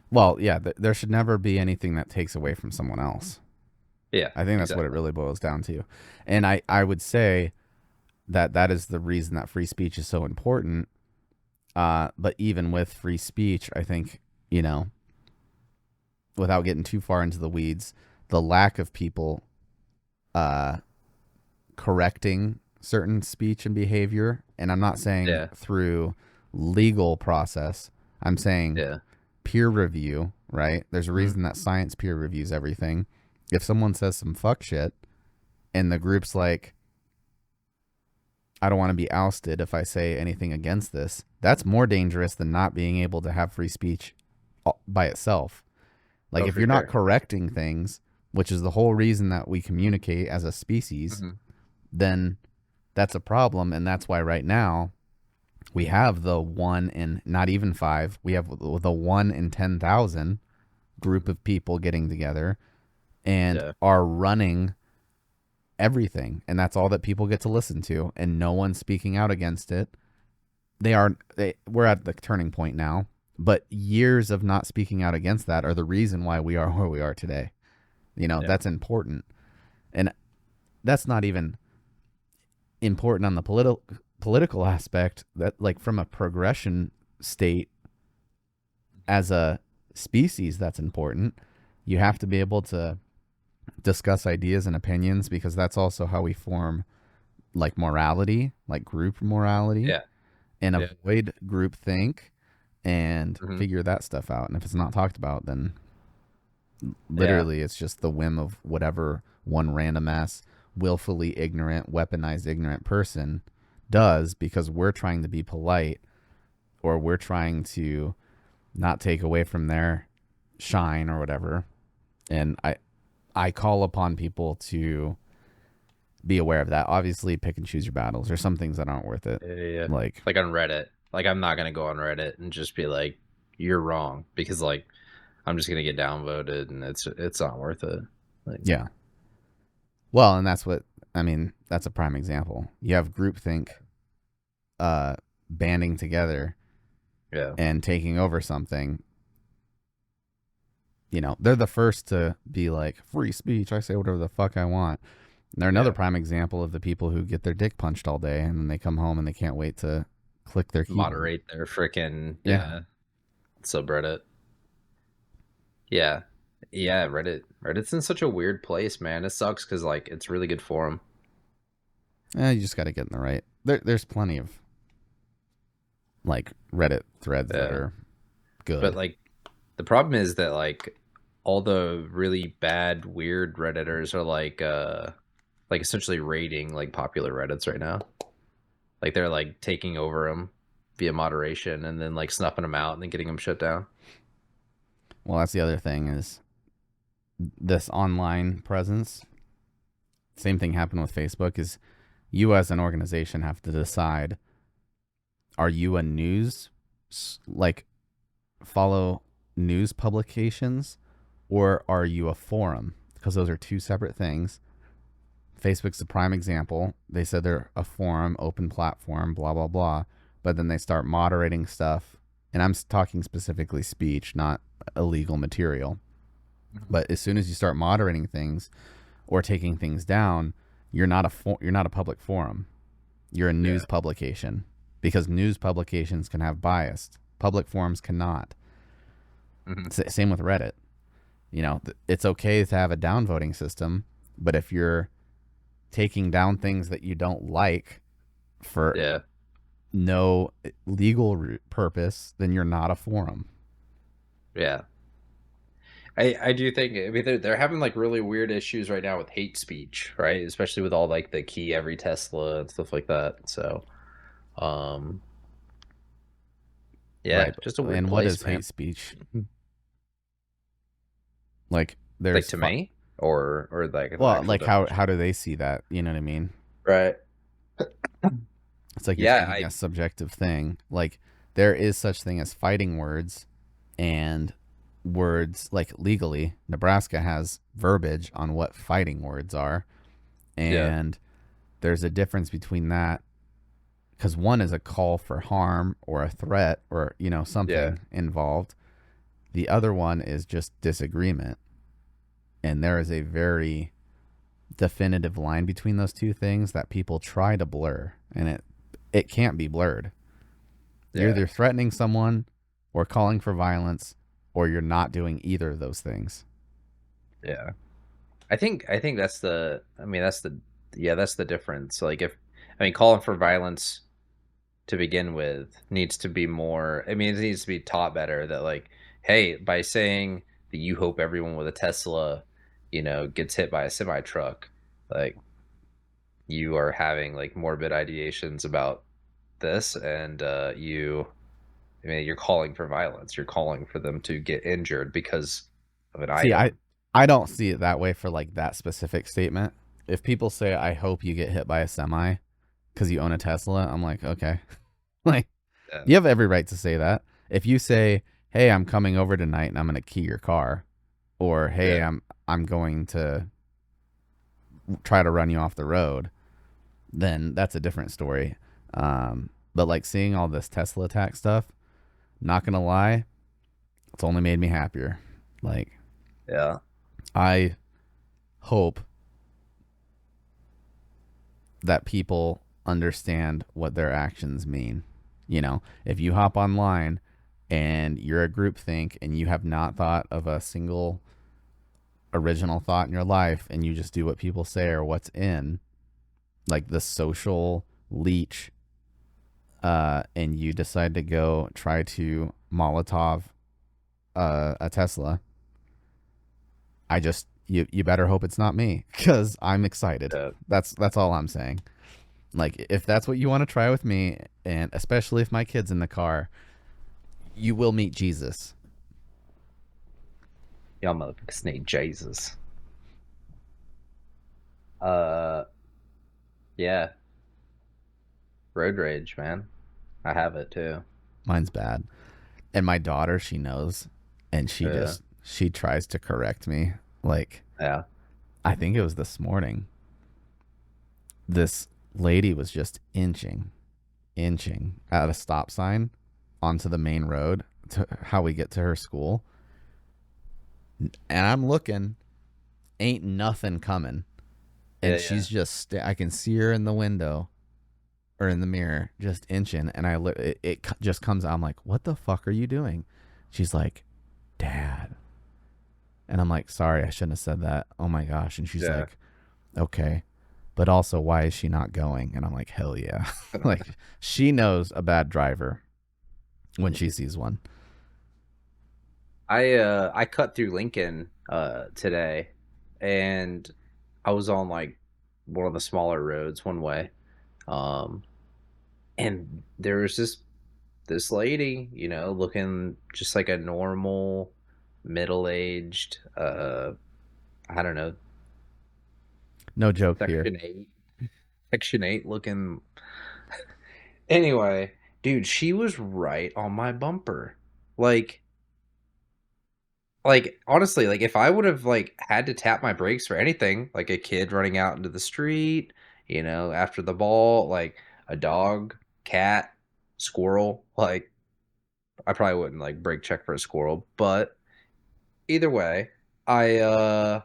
Well, yeah, there should never be anything that takes away from someone else. Yeah, I think that's what it exactly. really boils down to. And I would say that that is the reason that free speech is so important. But even with free speech, I think, you know, without getting too far into the weeds, the lack of people uh, correcting certain speech and behavior, and I'm not saying Yeah, through legal process, I'm saying yeah. peer review, right? There's a Mhm. reason that science peer reviews everything. If someone says some fuck shit and the group's like, I don't want to be ousted if I say anything against this, that's more dangerous than not being able to have free speech by itself. Like, Oh, if for you're not sure. correcting things, which is the whole reason that we communicate as a species, Mhm. then that's a problem. And that's why right now we have the 1 in not even 5, we have the 1 in 10,000 group of people getting together and Yeah, are running everything. And that's all that people get to listen to. And no one's speaking out against it. We're at the turning point now, but years of not speaking out against that are the reason why we are where we are today. You know, yeah, that's important. And that's not even important on the political aspect, that like from a progression state as a species, that's important. You have to be able to discuss ideas and opinions because that's also how we form like morality, like group morality, yeah, and yeah. avoid groupthink and Mhm. figure that stuff out. And if it's not talked about, then Yeah, literally it's just the whim of whatever one random ass willfully ignorant, weaponized ignorant person does because we're trying to be polite or we're trying to not take away from their shine or whatever. And I call upon people to be aware of that. Obviously, pick and choose your battles. There's some things that aren't worth it. yeah, yeah. Like, Like on Reddit, like I'm not gonna go on Reddit and just be like, "You're wrong," because like I'm just gonna get downvoted, and it's not worth it. Like, yeah. Well, and that's what I mean. That's a prime example. You have groupthink uh, banding together yeah, and taking over something. You know, they're the first to be like, free speech. I say whatever the fuck I want. And they're another yeah. prime example of the people who get their dick punched all day and then they come home and they can't wait to click their keyboard. Moderate their freaking Yeah. yeah subreddit. Yeah, yeah. Reddit's in such a weird place, man. It sucks because like it's really good for them. You just got to get in the right. There's plenty of like Reddit threads that Yeah, are but good. like the problem is that like all the really bad weird redditors are like essentially raiding like popular reddits right now. Like they're like taking over them via moderation and then like snuffing them out and then getting them shut down. Well, that's the other thing is this online presence. Same thing happened with Facebook is you as an organization have to decide, are you a news like follow news publications or are you a forum? Because those are two separate things. Facebook's a prime example. They said they're a forum, open platform, blah, blah, blah. But then they start moderating stuff. And I'm talking specifically speech, not illegal material. Mhm. But as soon as you start moderating things or taking things down, you're not a public forum. You're a Yeah. news publication because news publications can have bias. Public forums cannot. Hmm. Same with Reddit. You know, it's okay to have a downvoting system, but if you're taking down things that you don't like for Yeah. no legal purpose, then you're not a forum. Yeah. I do think, I mean, they're having like really weird issues right now with hate speech, right? Especially with all like the key every Tesla and stuff like that. So, um, yeah, Right. just a weird And what place, is man. hate speech? Like Like there's to me, or like the well, actual like definition. how do they see that? You know what I mean? Right. It's like you're Yeah, taking a I subjective thing. Like there is such thing as fighting words and words like legally Nebraska has verbiage on what fighting words are yeah, and there's a difference between that cuz one is a call for harm or a threat or you know yeah, something involved. The other one is just disagreement. And there is a very definitive line between those two things that people try to blur and it can't be blurred. You're yeah, either threatening someone or calling for violence or you're not doing either of those things. yeah. I think that's the. I mean, that's the. Yeah, that's the difference. Like if, I mean, calling for violence to begin with needs to be more. I mean, it needs to be taught better that like, hey, by saying that you hope everyone with a Tesla, gets hit by a semi truck, like you are having like morbid ideations about this, and I mean, you're calling for violence. You're calling for them to get injured because of an See, item. I don't see it that way for like that specific statement. If people say I hope you get hit by a semi cuz you own a Tesla, I'm like, okay. Like Yeah, you have every right to say that. If you say, "Hey, I'm coming over tonight and I'm going to key your car," or "Hey, yeah, I'm going to try to run you off the road," then that's a different story. But like seeing all this Tesla attack stuff, not gonna lie, it's only made me happier. Like yeah, I hope that people understand what their actions mean. You know, if you hop online and you're a groupthink and you have not thought of a single original thought in your life and you just do what people say or what's in, like the social leech, and you decide to go try to Molotov a Tesla, you better hope it's not me because I'm excited. yeah. That's all I'm saying. Like if that's what you want to try with me, and especially if my kid's in the car, you will meet Jesus. Y'all motherfuckers need Jesus. Uh, yeah, road rage, man. I have it too. Mine's bad, and my daughter she knows, and Yeah, she tries to correct me. Like yeah, I think it was this morning. This lady was just inching at a stop sign onto the main road to how we get to her school, and I'm looking, ain't nothing coming, yeah, and yeah, she's just I can see her in the window or in the mirror just inching and it just comes out. I'm like, what the fuck are you doing? She's like, Dad. And I'm like, sorry, I shouldn't have said that. Oh my gosh. And she's yeah. like, okay, but also why is she not going? And I'm like, hell yeah. Like she knows a bad driver when she sees one. I cut through Lincoln today, and I was on like one of the smaller roads one way. Um, and there was this lady, looking just like a normal middle-aged, I don't know, No joke here. Section 8, Section 8 looking. Anyway, dude, she was right on my bumper. Like, honestly, like if I would have like had to tap my brakes for anything, like a kid running out into the street, after the ball, like a dog, cat, squirrel, like I probably wouldn't like brake check for a squirrel, but either way, I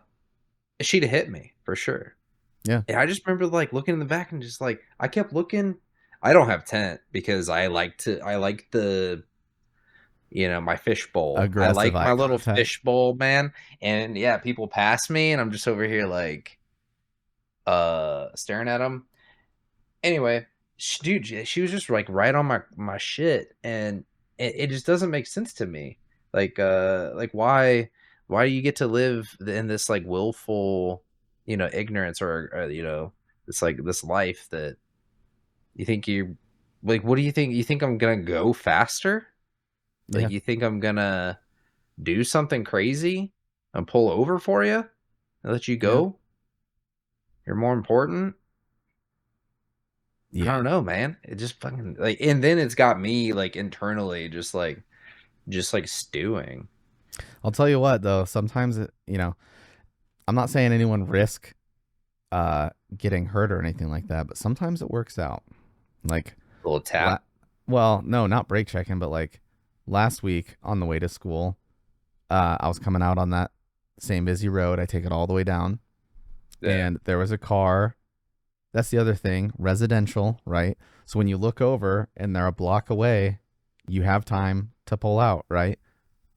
she'd have hit me for sure. Yeah. And I just remember like looking in the back and just like I kept looking. I don't have tent because I like the my fish bowl. I Aggressive like eye my little contact. fish bowl, man. And yeah, people pass me and I'm just over here like staring at them. Anyway, dude, she was just like right on my shit, and it just doesn't make sense to me. Like why do you get to live in this like willful, ignorance or it's like this life that you think you like what do you think? You think I'm gonna go faster? Like Yeah. you think I'm gonna do something crazy and pull over for you and let you Yeah. go? You're more important? I Yeah. don't know, man. It just fucking like, and then it's got me like internally just like stewing. I'll tell you what though, sometimes I'm not saying anyone risk getting hurt or anything like that, but sometimes it works out. Like Little la- tap. well, no, not brake checking, but like last week on the way to school, I was coming out on that same busy road. I take it all the way down, Yeah. and there was a car. That's the other thing, residential, right? So when you look over and they're a block away, you have time to pull out, right?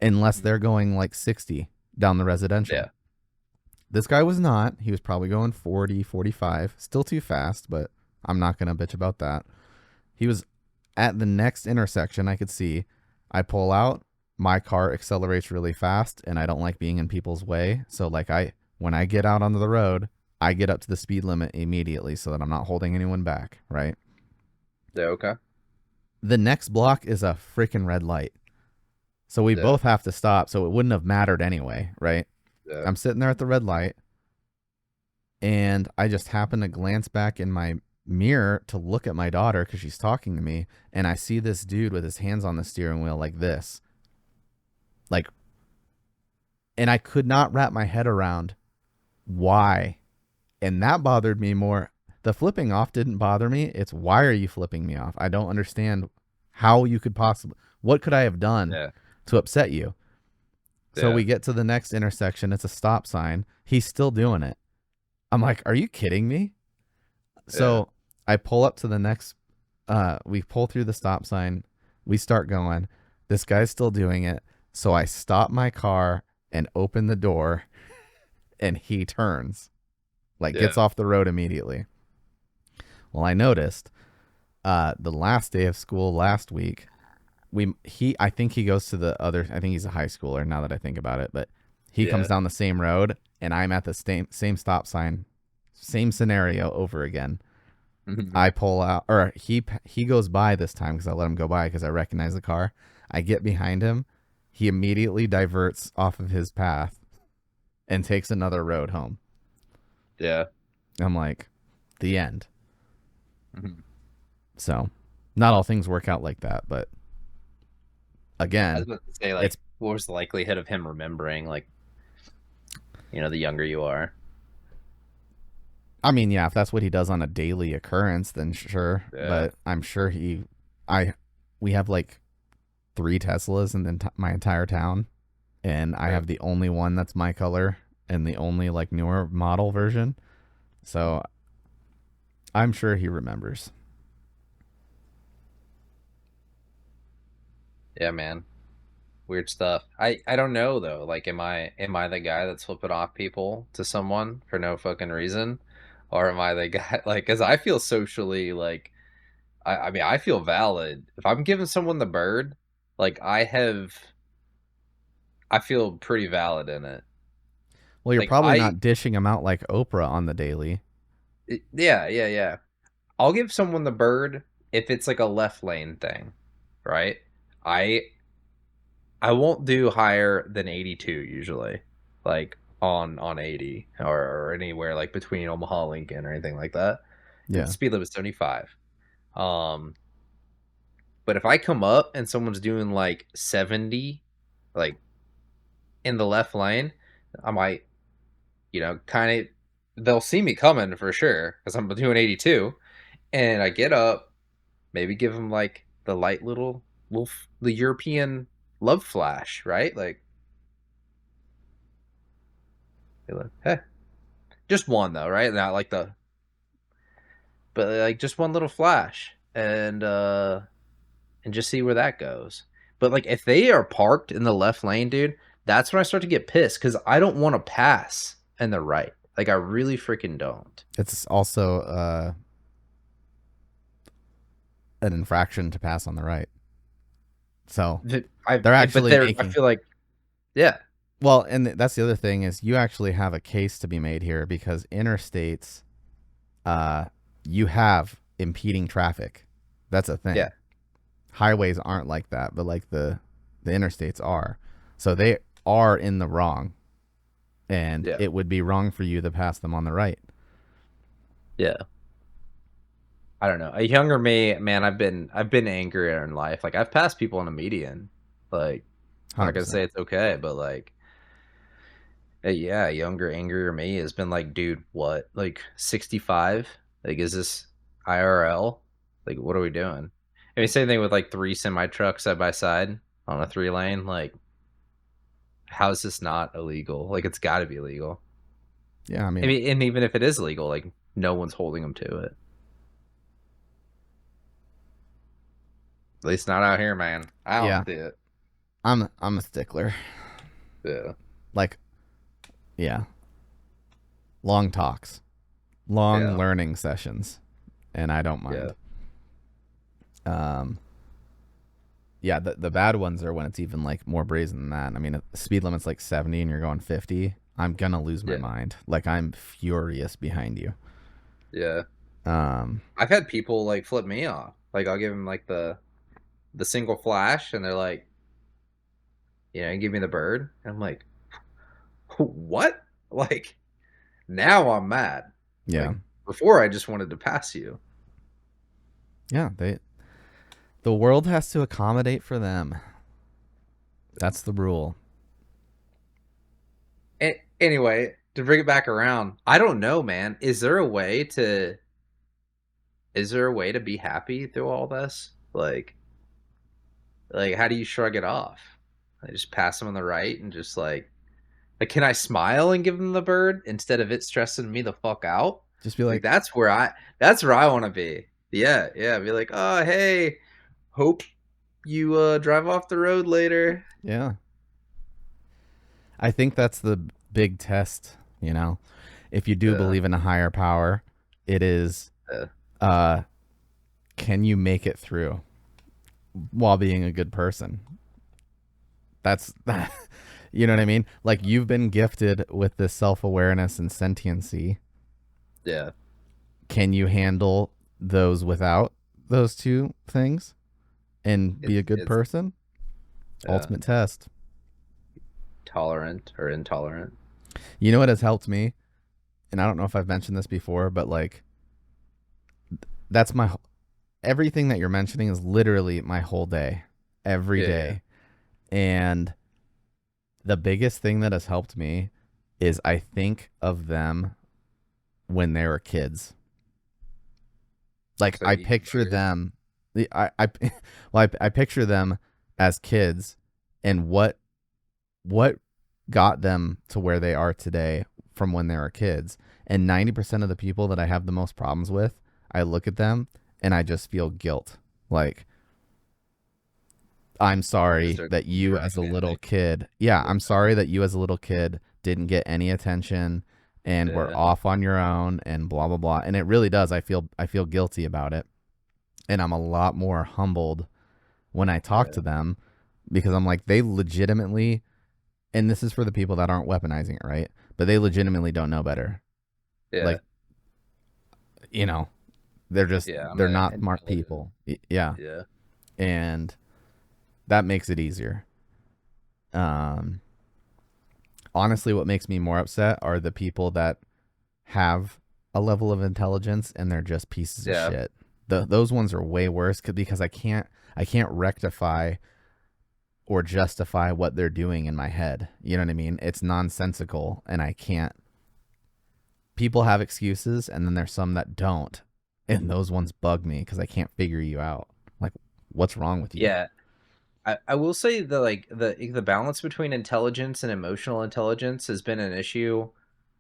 Unless Mhm. they're going like 60 down the residential. Yeah. This guy was not. He was probably going 40, 45. Still too fast, but I'm not going to bitch about that. He was at the next intersection I could see. I pull out, my car accelerates really fast, and I don't like being in people's way. So like when I get out onto the road, I get up to the speed limit immediately so that I'm not holding anyone back, right? Yeah. Okay. The next block is a freaking red light. So we Yeah. both have to stop, so it wouldn't have mattered anyway, right? Yeah. I'm sitting there at the red light, and I just happen to glance back in my mirror to look at my daughter because she's talking to me, and I see this dude with his hands on the steering wheel like this, like, and I could not wrap my head around why, and that bothered me more. The flipping off didn't bother me. It's why are you flipping me off? I don't understand how you could possibly. What could I have done Yeah. to upset you? So Yeah. we get to the next intersection. It's a stop sign. He's still doing it. I'm like, are you kidding me? Yeah. So I pull up to the next. We pull through the stop sign. We start going. This guy's still doing it. So I stop my car and open the door, and he turns, like gets Yeah. off the road immediately. Well, I noticed the last day of school last week, I think he goes to the other. I think he's a high schooler now that I think about it, but he comes Yeah. down the same road, and I'm at the same stop sign, same scenario over again. Mhm. I pull out, or he goes by this time because I let him go by because I recognize the car. I get behind him. He immediately diverts off of his path and takes another road home. Yeah. I'm like, the end. Mhm. So, not all things work out like that, but I was again, about to say like, it's. what was the likelihood of him remembering like, the younger you are? I mean, yeah, if that's what he does on a daily occurrence, then sure. Yeah. But I'm sure I, we have like 3 Teslas in my entire town, and I Yeah. have the only one that's my color and the only like newer model version. So I'm sure he remembers. Yeah, man. Weird stuff. I don't know though. Like, am I the guy that's flipping off people to someone for no fucking reason, or am I the guy like? Because I feel socially like I mean I feel valid if I'm giving someone the bird. Like I feel pretty valid in it. Well, you're Like probably not dishing him out like Oprah on the daily. yeah, yeah, yeah. I'll give someone the bird if it's like a left lane thing, right? I I won't do higher than 82 usually, like on 80 or anywhere like between Omaha Lincoln or anything like that. Because the Yeah. speed limit's 75. Um, but if I come up and someone's doing like 70, like in the left lane, I might, kind of, they'll see me coming for sure because I'm doing 82, and I get up, maybe give them like the light the European love flash, right? Like, hey, just one though, right? Not like the but like just one little flash, and just see where that goes. But like if they are parked in the left lane, dude, that's when I start to get pissed because I don't want to pass in the right. Like I really freaking don't. It's also an infraction to pass on the right. So they're But actually they're I making feel like yeah, well, and that's the other thing is you actually have a case to be made here because interstates, uh, you have impeding traffic. That's a yeah, thing. Highways aren't like that, but like the interstates are. So they are in the wrong, and yeah, it would be wrong for you to pass them on the right. yeah. I don't know. A younger me, man, I've been angrier in life. Like I've passed people on a median. Like I'm not gonna 100%. say it's okay, but like yeah, younger, angrier me has been like, dude, what? Like 65? Like is this IRL? Like what are we doing? I mean, same thing with like three semi trucks side by side on a 3 lane. Like, how is this not illegal? Like it's gotta be illegal. Yeah, I I mean, mean, and even if it is illegal, like no one's holding them to it. At least not out here, man. I yeah, don't do it. I'm a stickler. Yeah. Like, yeah, long talks, long Yeah. learning sessions, and I don't Yeah. mind. Um, yeah, the bad ones are when it's even like more brazen than that. I mean, if the speed limit's like 70 and you're going 50, I'm gonna lose my Yeah. mind. Like I'm furious behind you. Yeah. Um, I've had people like flip me off. Like I'll give them like the single flash and they're like, give me the bird. And I'm like, what? Like now I'm mad. yeah, Like before I just wanted to pass you. yeah. The world has to accommodate for them. That's the rule. Anyway, to bring it back around, I don't know, man. Is there a way to be happy through all this? Like how do you shrug it off? I just pass them on the right and just like can I smile and give them the bird instead of it stressing me the fuck out? Just be Like like, that's where I want to be. Yeah, yeah, be like, "Oh, hey, hope you drive off the road later." yeah. I think that's the big test. You know, if you do Yeah. believe in a higher power, it is, Yeah. uh, can you make it through while being a good person? That's you know what I mean? Like you've been gifted with this self-awareness and sentiency. Yeah. Can you handle those without those two things and be It's a good it's person? uh Ultimate test. tolerant or intolerant. You know what has helped me? And I don't know if I've mentioned this before, but like that's my everything that you're mentioning is literally my whole day, every Yeah, yeah. day. And the biggest thing that has helped me is I think of them when they were kids. Like So I you picture you're them, I well, I picture them as kids and what got them to where they are today from when they were kids. And 90% of the people that I have the most problems with, I look at them and I just feel guilt. Like, I'm because sorry they're that you as a little family. kid, yeah, Yeah. I'm sorry that you as a little kid didn't get any attention and were Yeah. off on your own and blah blah blah. And it really does. I feel guilty about it. And I'm a lot more humbled when I talk Yeah. to them because I'm like they legitimately, and this is for the people that aren't weaponizing it, right? But they legitimately don't know better. Yeah. Like, you know, they're just Yeah, I'm they're an not smart intelligent. people. Yeah. Yeah. And that makes it easier. Um Honestly, what makes me more upset are the people that have a level of intelligence and they're just pieces of Yeah. shit. Those ones are way worse because I can't rectify or justify what they're doing in my head. You know what I mean? It's nonsensical and I can't. People have excuses and then there's some that don't. And those ones bug me because I can't figure you out. Like, what's wrong with you? Yeah. I will say the like the balance between intelligence and emotional intelligence has been an issue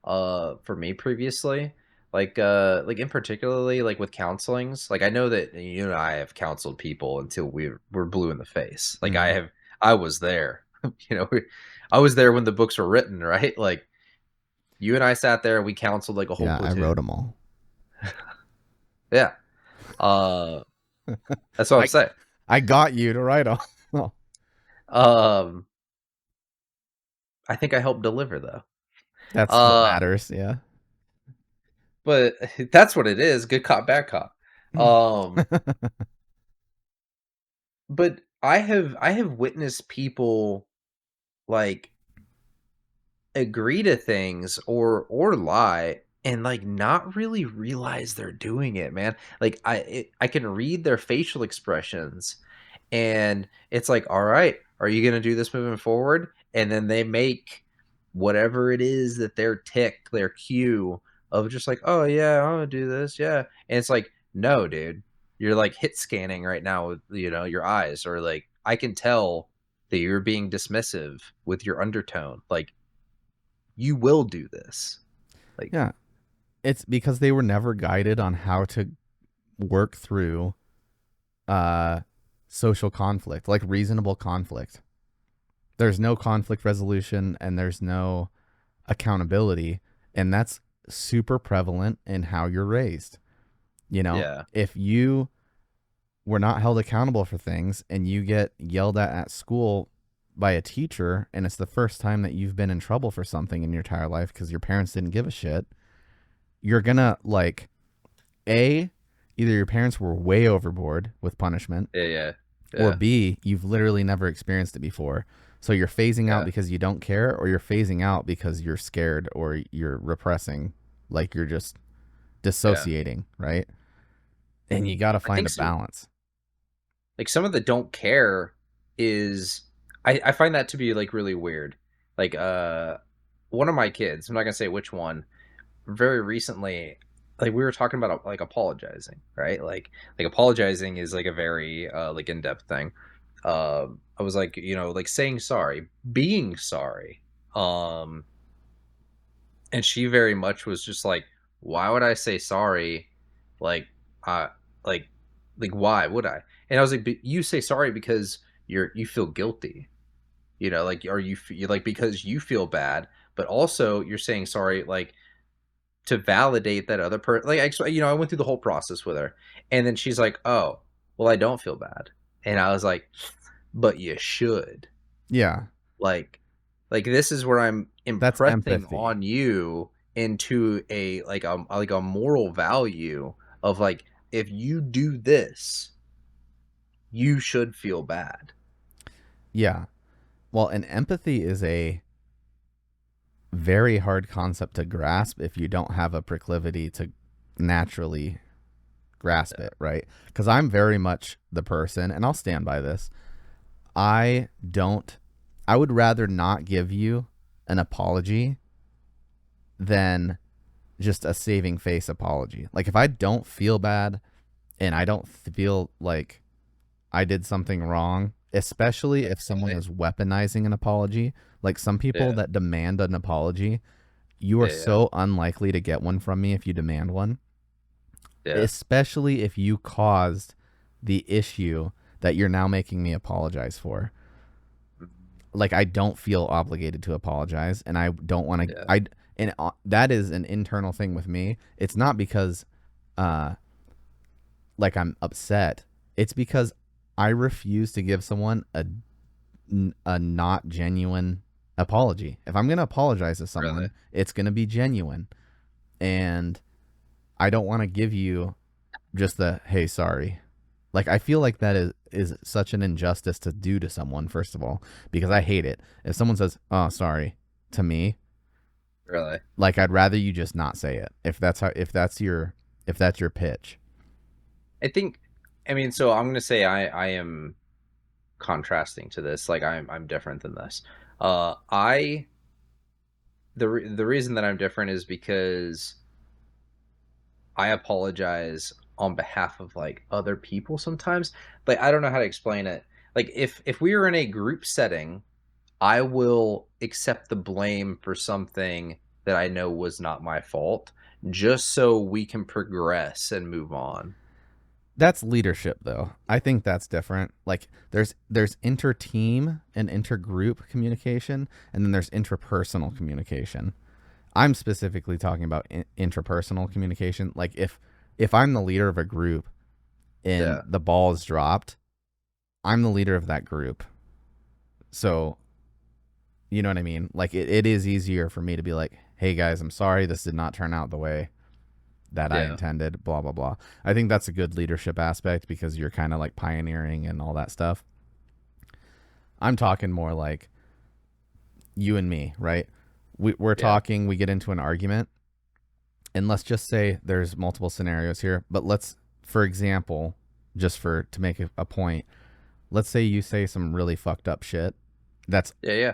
for me previously. like in particularly like with counselings, like I know that you and I have counseled people until we're blue in the face. Like Mhm. I was there. You know, I was there when the books were written, right? Like you and I sat there and we counseled like a whole Yeah, I wrote platoon. them all. Yeah. Uh that's what I'm I saying. I got you to write them. Um I think I helped deliver though. That's what Uh matters. Yeah. but that's what it is, good cop, bad cop. Um but I have witnessed people like agree to things or lie and like not really realize they're doing it, man. Like I can read their facial expressions and it's like, all right, are you going to do this moving forward? And then they make whatever it is that their tick, their cue of just like, oh yeah, I'm gonna do this, yeah. And it's like, no, dude, you're like hit scanning right now with your eyes, or like I can tell that you're being dismissive with your undertone. Like you will do this. Like, Yeah. It's because they were never guided on how to work through uh social conflict, like reasonable conflict. There's no conflict resolution and there's no accountability, and that's super prevalent in how you're raised. You know, yeah, if you were not held accountable for things and you get yelled at school by a teacher and it's the first time that you've been in trouble for something in your entire life because your parents didn't give a shit, you're gonna like a either your parents were way overboard with punishment, yeah, yeah, or yeah, b you've literally never experienced it before, so you're phasing out yeah, because you don't care, or you're phasing out because you're scared or you're repressing, like you're just yeah. dissociating, right? And you got to I find think a some balance. like some of the don't care is I find that to be like really weird. Like one of my kids, I'm not gonna say which one, very recently, like we were talking about like apologizing, right? Like apologizing is like a very like in-depth thing. I was like, like saying sorry, being sorry. Um and she very much was just like, why would I say sorry? Like, uh, like, like, why would I? And I was like, but you say sorry because you feel guilty, like, are you like because you feel bad, but also you're saying sorry, like to validate that other person. Like, actually, I went through the whole process with her, and then she's like, oh, well, I don't feel bad, and I was like, but you should. Yeah, Like this is where I'm that's impressing empathy. on you into a moral value of like, if you do this, you should feel bad. Yeah. Well, and empathy is a very hard concept to grasp if you don't have a proclivity to naturally grasp Yeah. it, right? Because I'm very much the person, and I'll stand by this. I don't, I would rather not give you an apology than just a saving face apology. Like, if I don't feel bad and I don't feel like I did something wrong, especially if someone Right. is weaponizing an apology, like some people Yeah. that demand an apology, you are Yeah. Yeah. so unlikely to get one from me if you demand one, Yeah. especially if you caused the issue that you're now making me apologize for. Mhm. Like, I don't feel obligated to apologize, and I don't want to. Yeah. That is an internal thing with me. It's not because, uh, like I'm upset. It's because I refuse to give someone a not genuine apology. If I'm gonna apologize to Really. someone, it's gonna be genuine, and I don't want to give you just the hey sorry. Like, I feel like that is such an injustice to do to someone, first of all, because I hate it. If someone says, "Oh, sorry," to me, Really. like, I'd rather you just not say it. If that's your pitch. I think. I mean, so I'm gonna say I am contrasting to this. Like I'm different than this. I the reason that I'm different is because I apologize on behalf of like other people sometimes. Like I don't know how to explain it. Like if we were in a group setting, I will accept the blame for something that I know was not my fault just so we can progress and move on. That's leadership though. I think that's different. Like there's inter-team and intergroup communication, and then there's interpersonal communication. I'm specifically talking about interpersonal communication. Like if I'm the leader of a group and Yeah. the ball is dropped, I'm the leader of that group. So, you know what I mean? Like it is easier for me to be like, "Hey guys, I'm sorry this did not turn out the way that I Yeah. intended, blah blah blah." I think that's a good leadership aspect because you're kind of like pioneering and all that stuff. I'm talking more like you and me, right? We're Yeah. talking, we get into an argument, and let's just say there's multiple scenarios here, but let's, for example, just for to make a point, let's say you say some really fucked up shit that's Yeah. Yeah.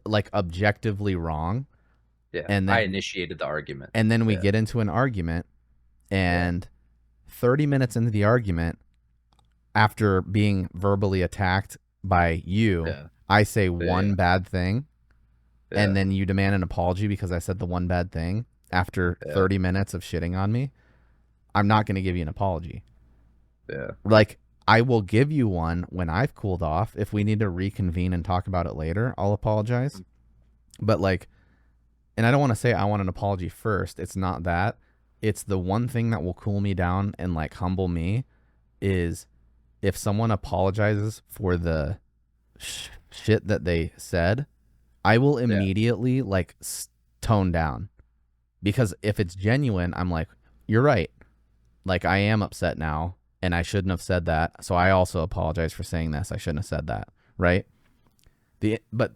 like objectively wrong, Yeah. and I then initiated the argument. we Yeah. get into an argument, Yeah. and 30 minutes into the argument, after being verbally attacked by you, Yeah. I say Yeah. one bad thing, and Yeah. then you demand an apology because I said the one bad thing after Yeah. 30 minutes of shitting on me. I'm not going to give you an apology. Yeah. Like, I will give you one when I've cooled off. If we need to reconvene and talk about it later, I'll apologize. But, like, and I don't want to say I want an apology first. It's not that. It's the one thing that will cool me down and, like, humble me is if someone apologizes for the shit that they said, I will Yeah. immediately, like, tone down. Because if it's genuine, I'm like, you're right. Like, I am upset now, and I shouldn't have said that. So I also apologize for saying this. I shouldn't have said that, right? But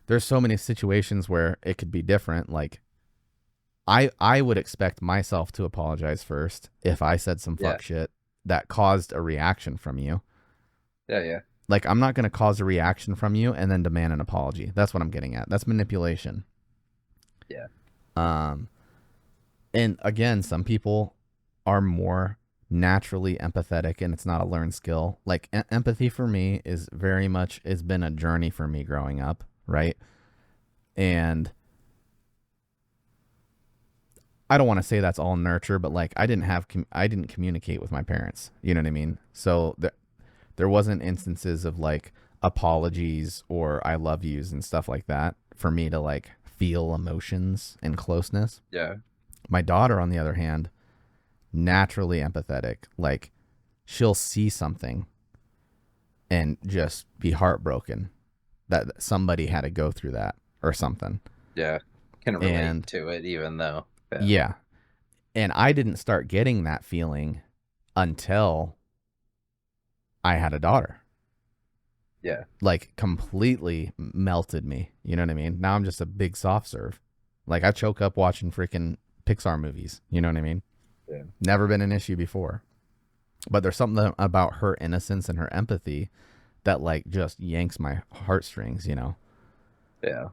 there's so many situations where it could be different. Like, I would expect myself to apologize first if I said some Yeah. fuck shit that caused a reaction from you. Yeah. Yeah. Like, I'm not going to cause a reaction from you and then demand an apology. That's what I'm getting at. That's manipulation. Yeah. Um, and again, some people are more naturally empathetic, and it's not a learned skill. Like empathy for me is very much, it's been a journey for me growing up, right? And I don't want to say that's all nurture, but like I didn't communicate with my parents. You know what I mean? So there wasn't instances of like apologies or I love yous and stuff like that for me to like feel emotions and closeness. Yeah. My daughter, on the other hand, naturally empathetic. Like she'll see something and just be heartbroken that somebody had to go through that or something. Yeah. Can relate And to it, even though. Yeah. yeah, and I didn't start getting that feeling until I had a daughter. Yeah. Like completely melted me. You know what I mean? Now I'm just a big soft serve. Like I choke up watching freaking Pixar movies. You know what I mean? Yeah. Never been an issue before. But there's something about her innocence and her empathy that like just yanks my heartstrings, you know. Yeah.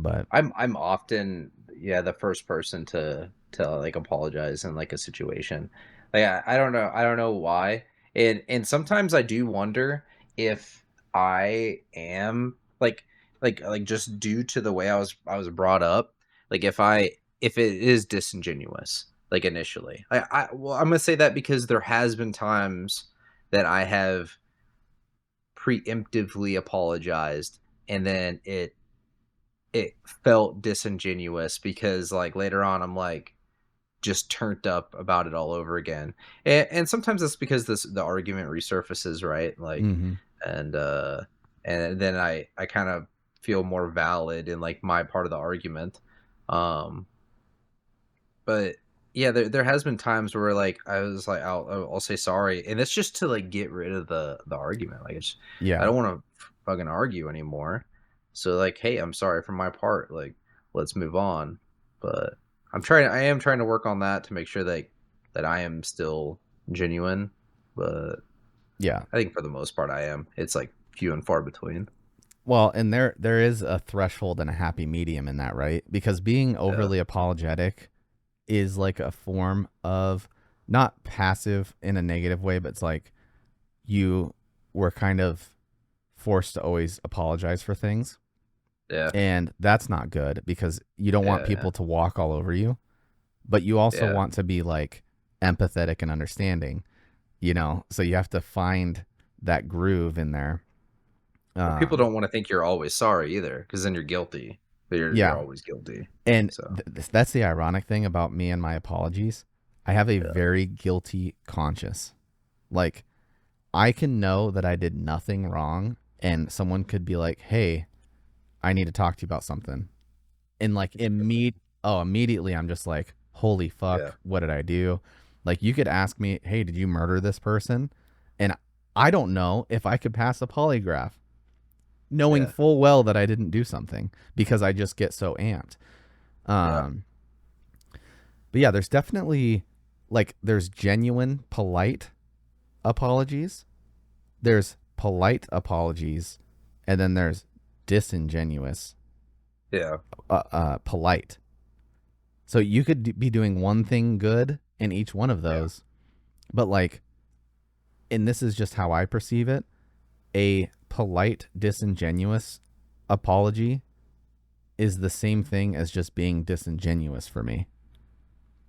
But I'm often, yeah, the first person to like apologize in like a situation. Like I don't know why. And sometimes I do wonder if I am like just due to the way I was brought up, like if it is disingenuous like initially. Well, I'm gonna say that because there has been times that I have preemptively apologized, and then it felt disingenuous because like later on I'm like just turned up about it all over again. And sometimes it's because the argument resurfaces, right? Like mm-hmm. and uh and then I kind of feel more valid in like my part of the argument. Um but yeah, there has been times where like I was like I'll say sorry, and it's just to like get rid of the argument. Like it's I Yeah. don't want to fucking argue anymore. So like, hey, I'm sorry for my part. Like, let's move on. But I am trying to work on that to make sure that I am still genuine. But Yeah. I think for the most part I am. It's like few and far between. Well, and there is a threshold and a happy medium in that, right? Because being Yeah. overly apologetic is like a form of not passive in a negative way, but it's like you were kind of forced to always apologize for things. Yeah. And that's not good because you don't want Yeah. people to walk all over you. but you also Yeah. want to be like empathetic and understanding, you know? So you have to find that groove in there. Well, people Um, don't want to think you're always sorry either, because then you're guilty. You're yeah. always guilty. And So that's the ironic thing about me and my apologies. I have a yeah, very guilty conscience. Like, I can know that I did nothing wrong, and someone could be like, "Hey, I need to talk to you about something," and like immediately I'm just like, "Holy yeah, fuck, what did I do?" Like, you could ask me, "Hey, did you murder this person?" And I don't know if I could pass a polygraph, knowing yeah, full well that I didn't do something because I just get so amped. yeah, Um, but yeah, there's definitely like there's genuine, polite apologies. There's polite apologies, and then there's disingenuous, yeah, polite. So you could be doing one thing good in each one of yeah, those, but like, and this is just how I perceive it, a polite, disingenuous apology is the same thing as just being disingenuous for me.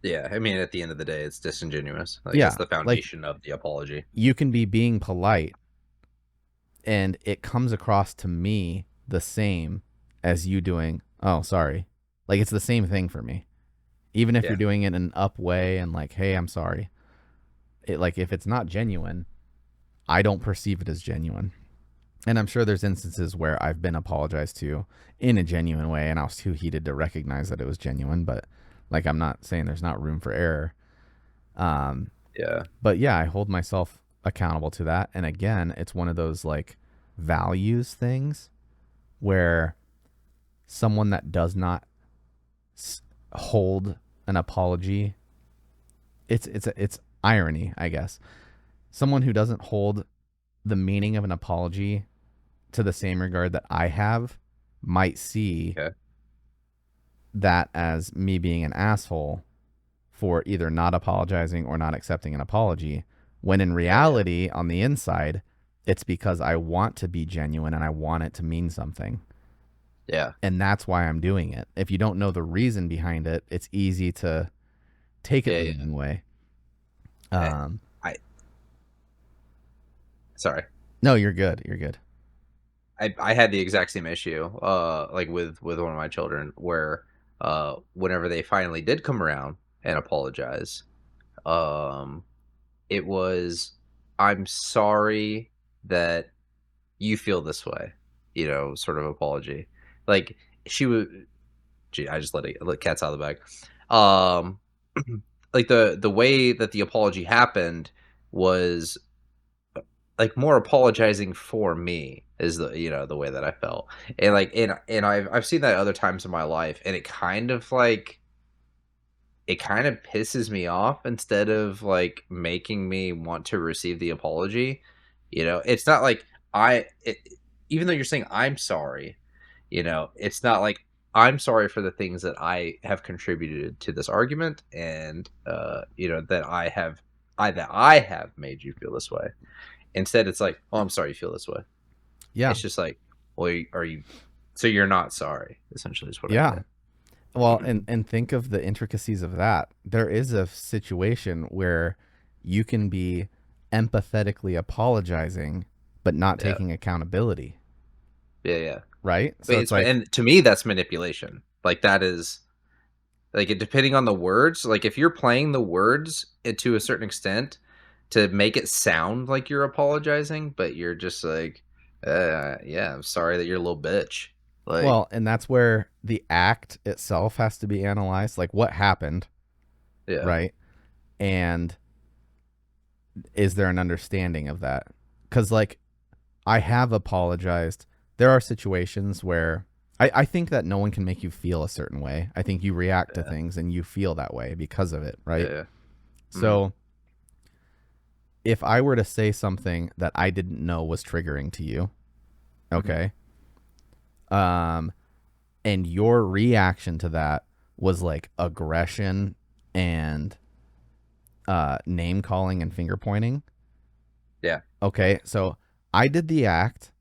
yeah. I mean, at the end of the day, it's disingenuous. Like it's Yeah, the like foundation of the apology. you can be being polite and it comes across to me the same as you doing, oh, sorry. Like it's the same thing for me. Even if you're Yeah, doing it in an up way and like, hey, I'm sorry. It like if it's not genuine, I don't perceive it as genuine. And I'm sure there's instances where I've been apologized to in a genuine way and I was too heated to recognize that it was genuine, but like I'm not saying there's not room for error. Um, yeah, but yeah, I hold myself accountable to that. And again, it's one of those like values things where someone that does not hold an apology, it's irony, I guess. Someone who doesn't hold the meaning of an apology to the same regard that I have might see okay, that as me being an asshole for either not apologizing or not accepting an apology, when in yeah, yeah, reality, on the inside, it's because I want to be genuine and I want it to mean something. yeah, And that's why I'm doing it. If you don't know the reason behind it, it's easy to take it yeah, the yeah. wrong way. I, Um, I sorry. no, you're good. You're good. I had the exact same issue, like with one of my children, where whenever they finally did come around and apologize, um, it was, "I'm sorry that you feel this way," sort of apology. Like she would, gee, I just let cats out of the bag. Um, like the way that the apology happened was like more apologizing for me is the way that I felt. And like and I've seen that other times in my life and it kind of pisses me off instead of like making me want to receive the apology. It's not like even though you're saying I'm sorry, it's not like I'm sorry for the things that I have contributed to this argument and that I have made you feel this way. Instead, it's like, "Oh, I'm sorry you feel this way." Yeah. It's just like, "Well, are you so you're not sorry," essentially is what I Yeah. get. Well, and think of the intricacies of that. There is a situation where you can be empathetically apologizing but not Yeah. taking accountability, Yeah, yeah. right? But So it's it's like, and to me, that's manipulation. Like, that is like, depending on the words, like, if you're playing the words, to a certain extent to make it sound like you're apologizing, but you're just like, yeah, I'm sorry that you're a little bitch." Like, well, and that's where the act itself has to be analyzed, like what happened, yeah, right? And is there an understanding of that? Because like I have apologized. There are situations where I think that no one can make you feel a certain way. I think you react to yeah, things and you feel that way because of it, yeah, right? yeah. Mhm, So if I were to say something that I didn't know was triggering to you, mhm. okay, um, and your reaction to that was like aggression and name calling and finger pointing, Yeah, okay, so I did the act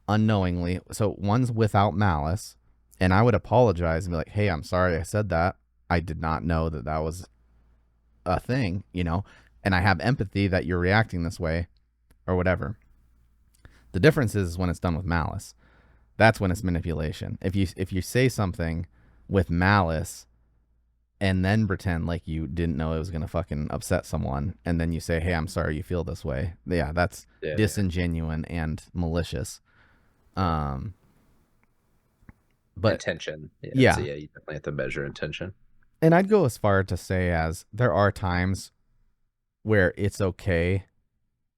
unknowingly. So one's without malice, and I would apologize and be like, "Hey, I'm sorry I said that." I did not know that that was a thing, you know, and I have empathy that you're reacting this way or whatever. The difference is when it's done with malice. That's when it's manipulation. If you say something with malice and then pretend like you didn't know it was gonna fucking upset someone, and then you say, "Hey, I'm sorry you feel this way." Yeah, that's Yeah. disingenuous and malicious. Um, but Intention. Yeah. So yeah, yeah, you definitely have to measure intention. and I'd go as far to say as there are times where it's okay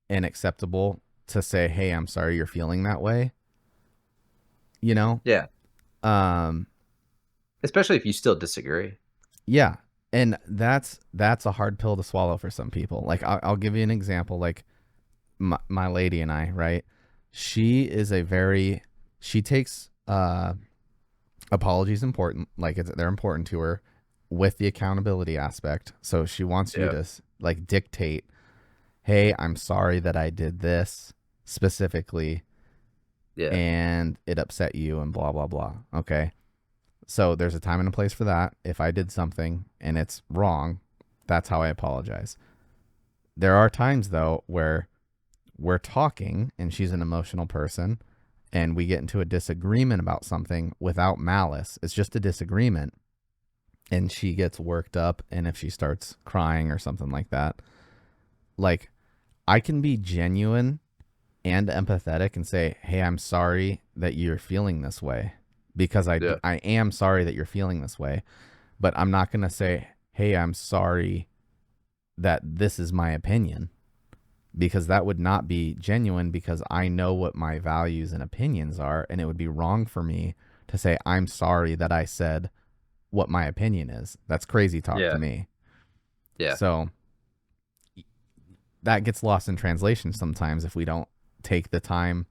and acceptable to say, "Hey, I'm sorry you're feeling that way." You know, Yeah. um, Especially if you still disagree. yeah, and that's a hard pill to swallow for some people. Like I'll give you an example. Like my lady and I, right? She is a very she takes apologies important, like they're important to her with the accountability aspect. So she wants you Yeah. to like dictate, "Hey, I'm sorry that I did this specifically Yeah. and it upset you and blah blah blah." Okay? So there's a time and a place for that. If I did something and it's wrong, that's how I apologize. There are times though where we're talking and she's an emotional person and we get into a disagreement about something without malice. It's just a disagreement and she gets worked up, and if she starts crying or something like that, like I can be genuine and empathetic and say, "Hey, I'm sorry that you're feeling this way." Because Yeah. I am sorry that you're feeling this way, but I'm not going to say, "Hey, I'm sorry that this is my opinion," because that would not be genuine, because I know what my values and opinions are, and it would be wrong for me to say I'm sorry that I said what my opinion is. That's crazy talk to Yeah. me. Yeah. So that gets lost in translation sometimes if we don't take the time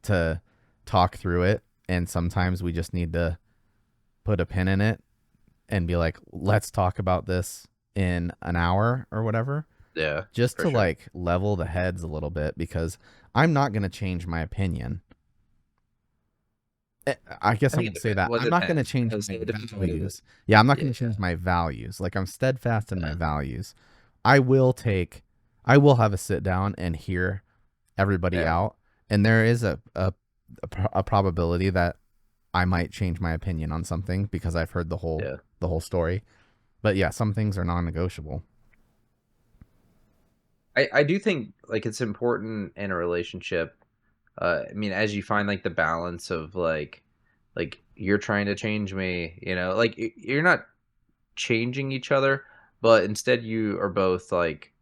to talk through it, and sometimes we just need to put a pin in it and be like, "Let's talk about this in an hour or whatever," Yeah. just For to sure. like level the heads a little bit, because I'm not going to change my opinion. I guess I I think it won't say that. Well, it I'm not going to depends change because my it depends on what it is. values. Yeah, I'm not going Yeah. to change my values. Like I'm steadfast in my Yeah. values. I will take, I will have a sit down and hear everybody Yeah. out, and there is a probability that I might change my opinion on something because I've heard Yeah. the whole story. But yeah, some things are non-negotiable. I do think like it's important in a relationship. I mean, as you find like the balance of like you're trying to change me, like you're not changing each other, but instead you are both like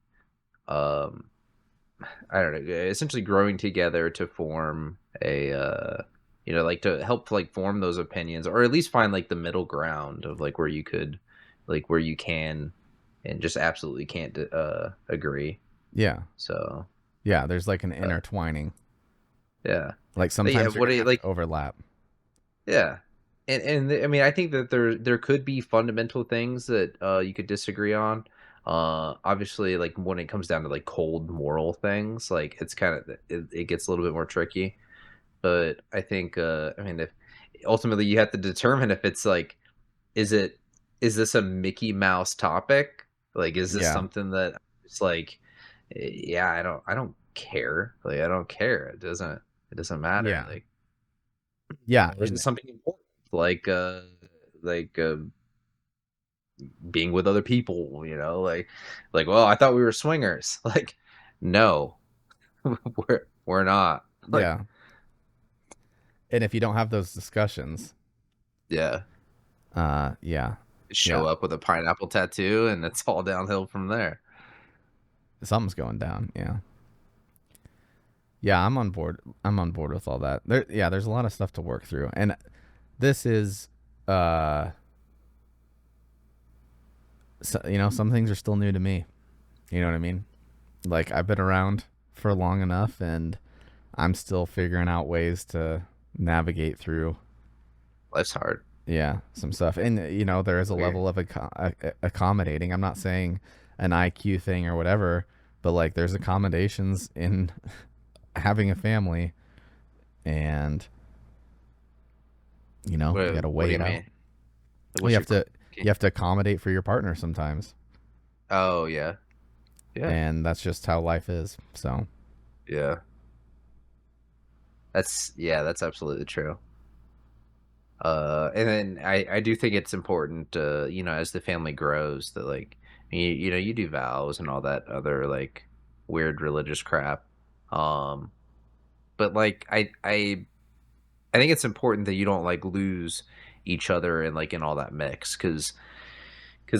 um I don't know, essentially growing together to form like to help like form those opinions, or at least find like the middle ground of like where you could, like where you can and just absolutely can't agree. Yeah. So, Yeah, there's like an uh, intertwining. yeah. Like But yeah, sometimes you're what going do to you have to like? overlap. Yeah. I mean, I think that there could be fundamental things that you could disagree on. Obviously, like when it comes down to like cold moral things, like it's kind of it gets a little bit more tricky. But I think I mean, if ultimately you have to determine if it's like, is it is this a Mickey Mouse topic? Like, is this Yeah. something that it's like, yeah, I don't care. Like, I don't care. It doesn't matter. Yeah. Yeah, Or is it something important? Like like uh being with other people, like, well, I thought we were swingers. Like, no, we're not. Like, yeah. And if you don't have those discussions, yeah, yeah. show Yeah. up with a pineapple tattoo and it's all downhill from there. Something's going down. Yeah. Yeah, I'm on board. I'm on board with all that. Yeah, there's a lot of stuff to work through. And this is uh so, some things are still new to me. You know what I mean? Like I've been around for long enough, and I'm still figuring out ways to navigate through, Life's hard. yeah, some stuff. And there is a Weird. level of accommodating. I'm not saying an IQ thing or whatever, but like there's accommodations in having a family, and you got to What do weigh you it out. mean? We What's have your to you have to accommodate for your partner sometimes, Oh yeah, yeah, and that's just how life is. So yeah. That's absolutely true. And then I do think it's important, as the family grows, that like you do vows and all that other like weird religious crap. Um, but like I think it's important that you don't like lose each other and like in all that mix because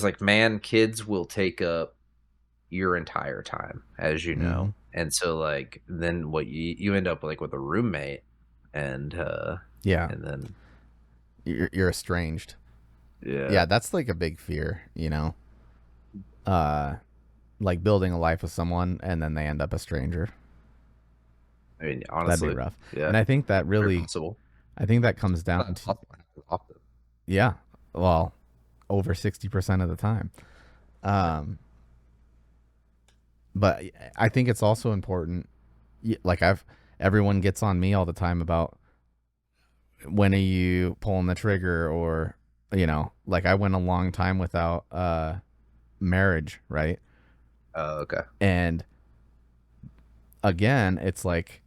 like man, kids will take up your entire time, as you hmm know, and so like then what you end up like with a roommate and yeah, and then you're estranged. yeah. Yeah, that's like a big fear, uh, like building a life with someone and then they end up a stranger. I mean, That'd be honestly, rough. yeah, And I think that very really, possible. I think that comes It's down not to, possible often. yeah, well, over 60% of the time. Yeah. Um, but I think it's also important. Like everyone gets on me all the time about when are you pulling the trigger, or like I went a long time without marriage, right? Oh, okay. And again, it's like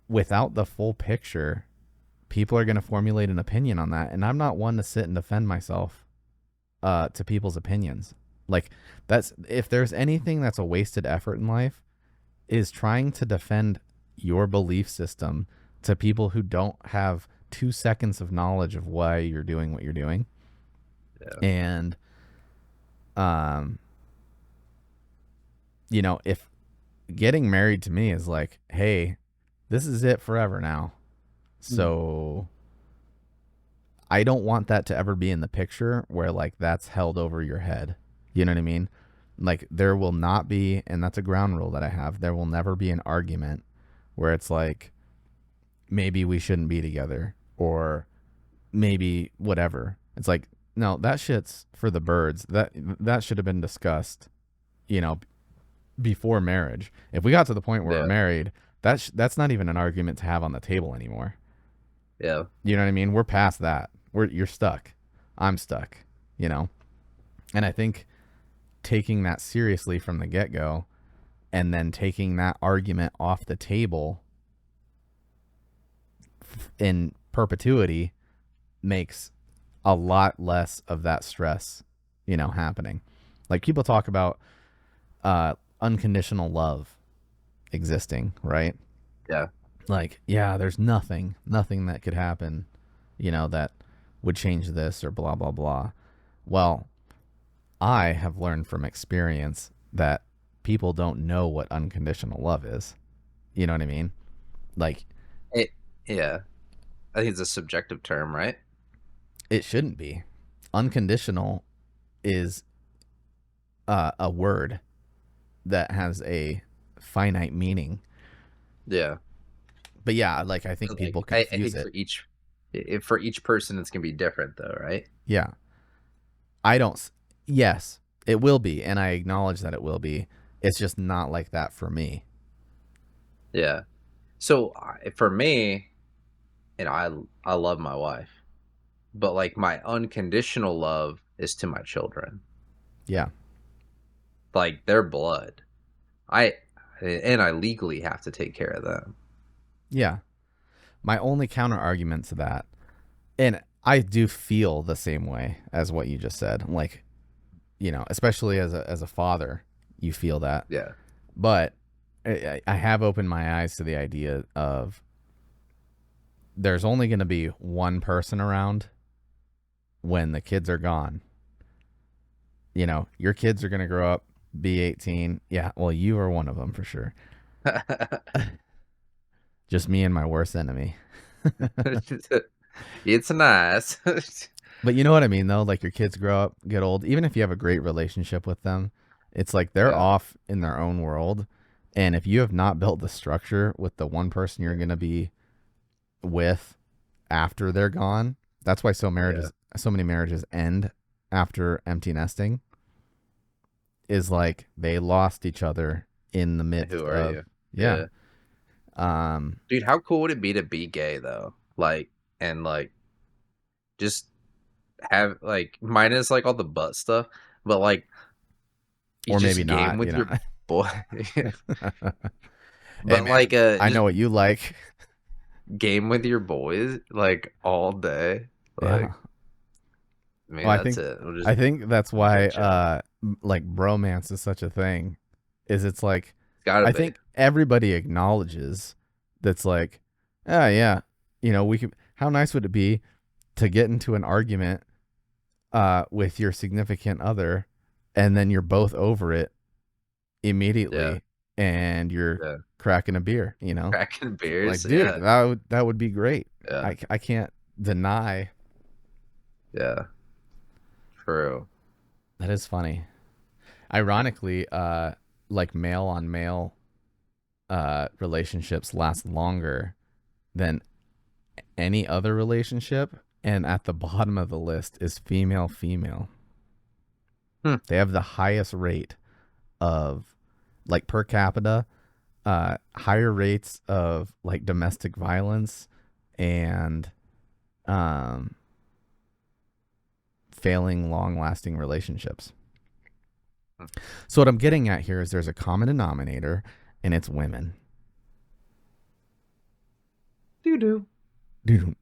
without the full picture, people are going to formulate an opinion on that, and I'm not one to sit and defend myself to people's opinions. Like that's if there's anything that's a wasted effort in life, is trying to defend your belief system to people who don't have 2 seconds of knowledge of why you're doing what you're doing. Yeah. And um if getting married to me is like, hey, this is it forever now, Mm. so I don't want that to ever be in the picture where like that's held over your head. You know what I mean? Like there will not be, and that's a ground rule that I have, there will never be an argument where it's like maybe we shouldn't be together, or maybe whatever. It's like, no, that shit's for the birds. That should have been discussed, you know, before marriage. If we got to the point where we're Yeah. married, that's not even an argument to have on the table anymore. Yeah. You know what I mean? We're past that. You're stuck. I'm stuck, you know? And I think taking that seriously from the get-go and then taking that argument off the table in perpetuity makes a lot less of that stress, happening. Like people talk about unconditional love existing, right? Yeah. Like, yeah, there's nothing that could happen, that would change this or blah, blah, blah. Well, I have learned from experience that people don't know what unconditional love is. You know what I mean? Like, It, yeah. I think it's a subjective term, right? it shouldn't be. Unconditional is a word that has a finite meaning. Yeah. But yeah, like I think But, people like I confuse think it. for each person it's gonna be different though, right? Yeah. I don't. Yes, it will be. And I acknowledge that it will be. It's just not like that for me. Yeah. So for me, I love my wife, but like my unconditional love is to my children. Yeah. Like their blood. I and I legally have to take care of them. Yeah. My only counter argument to that, and I do feel the same way as what you just said. Like, especially as a father, you feel that. Yeah. But I have opened my eyes to the idea of there's only going to be one person around when the kids are gone. Your kids are going to grow up, be 18. Yeah, well, you are one of them for sure. Just me and my worst enemy. It's nice. But you know what I mean, though? Like your kids grow up, get old, even if you have a great relationship with them, it's like they're Yeah. off in their own world. And if you have not built the structure with the one person you're going to be with after they're gone, that's why Yeah. so many marriages end after empty nesting, is like they lost each other in the Who midst are of, you? yeah. Yeah. Um, Dude, how cool would it be to be gay though? Like and like just have like minus like all the butt stuff, but like you Or maybe just game not, with your boy. Hey But man, like I just know what you like. game with your boys like all day. Yeah. Like maybe Well, that's it. I think that's We'll why just chill. like bromance is such a thing. Is it's like It's gotta I be. think everybody acknowledges that's like, ah, yeah, we could. How nice would it be to get into an argument with your significant other, and then you're both over it Yeah. immediately, and you're Yeah. cracking a beer. Cracking beers. Like, dude, Yeah. that would be great. Yeah. I can't deny Yeah. True. that is funny. Ironically, like male on male relationships last longer than any other relationship, and at the bottom of the list is female female. Hmm. They have the highest rate of like per capita, higher rates of like domestic violence and um failing long lasting relationships. Hmm. So what I'm getting at here is there's a common denominator, and it's women. Doo doo. Dude,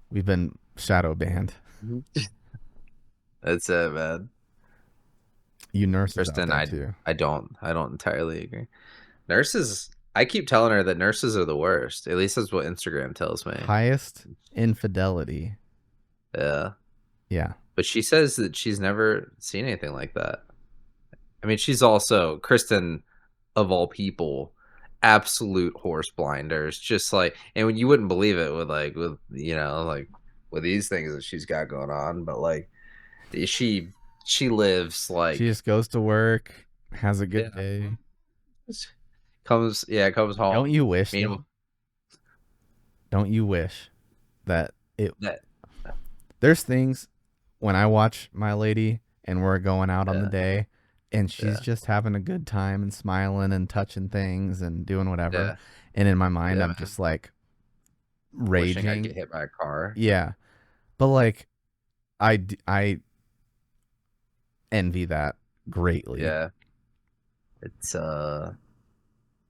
we've been shadow banned. That's it, man. You nurses out Kristen, there too. I don't entirely agree. Nurses, I keep telling her that nurses are the worst. At least that's what Instagram tells me. Highest infidelity. Yeah. Yeah. But she says that she's never seen anything like that. I mean, she's also Kristen of all people, absolute horse blinders. Just like, and when you wouldn't believe it with like with these things that she's got going on, but like she she lives She like just goes to work, has a good yeah day. comes Don't home. you wish Meanwhile, though? Don't you wish that it that there's things when I watch my lady and we're going out on the yeah day and she's yeah just having a good time and smiling and touching things and doing whatever. yeah And in my mind, yeah I'm man. just like Wishing I'd get raging. hit by a car. Yeah. But like, I envy that greatly. Yeah, it's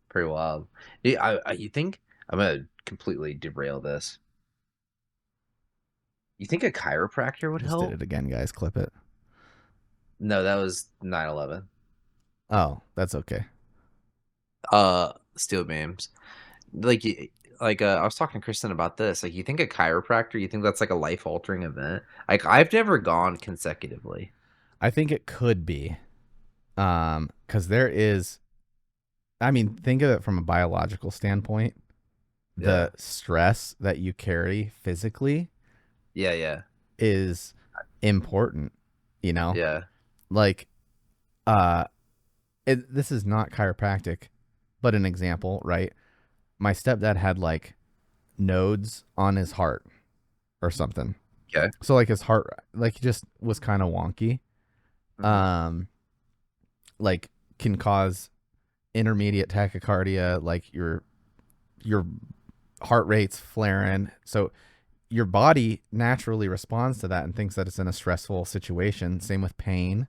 pretty wild. Yeah, you think I'm gonna completely derail this? You think a chiropractor would Just did help? it again, guys. Clip it. No, that was 9/11. Oh, that's okay. Steel beams. Like, I was talking to Kristen about this. Like, you think a chiropractor? You think that's like a life altering event? Like, I've never gone consecutively. I think it could be. Because there is, I mean, think of it from a biological standpoint. Yeah, The stress that you carry physically yeah, yeah, is important, you know? yeah, Like, uh, this is not chiropractic, but an example, right? My stepdad had like nodes on his heart or something. okay, So like his heart, like just was kind of wonky. hmm, Um, like can cause intermediate tachycardia, like your heart rate's flaring. So your body naturally responds to that and thinks that it's in a stressful situation. Same with pain,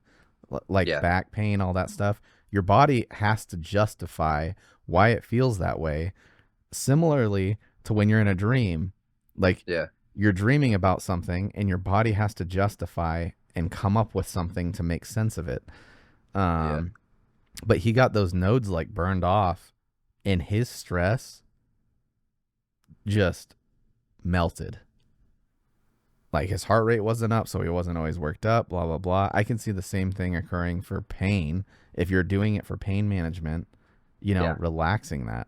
like yeah, back pain, all that stuff. Your body has to justify why it feels that way. Similarly to when you're in a dream, like yeah, you're dreaming about something and your body has to justify and come up with something to make sense of it. yeah. Um, but he got those nodes like burned off, and his stress just melted. Like his heart rate wasn't up, so he wasn't always worked up, blah, blah, blah. I can see the same thing occurring for pain. If you're doing it for pain management, Yeah. relaxing that.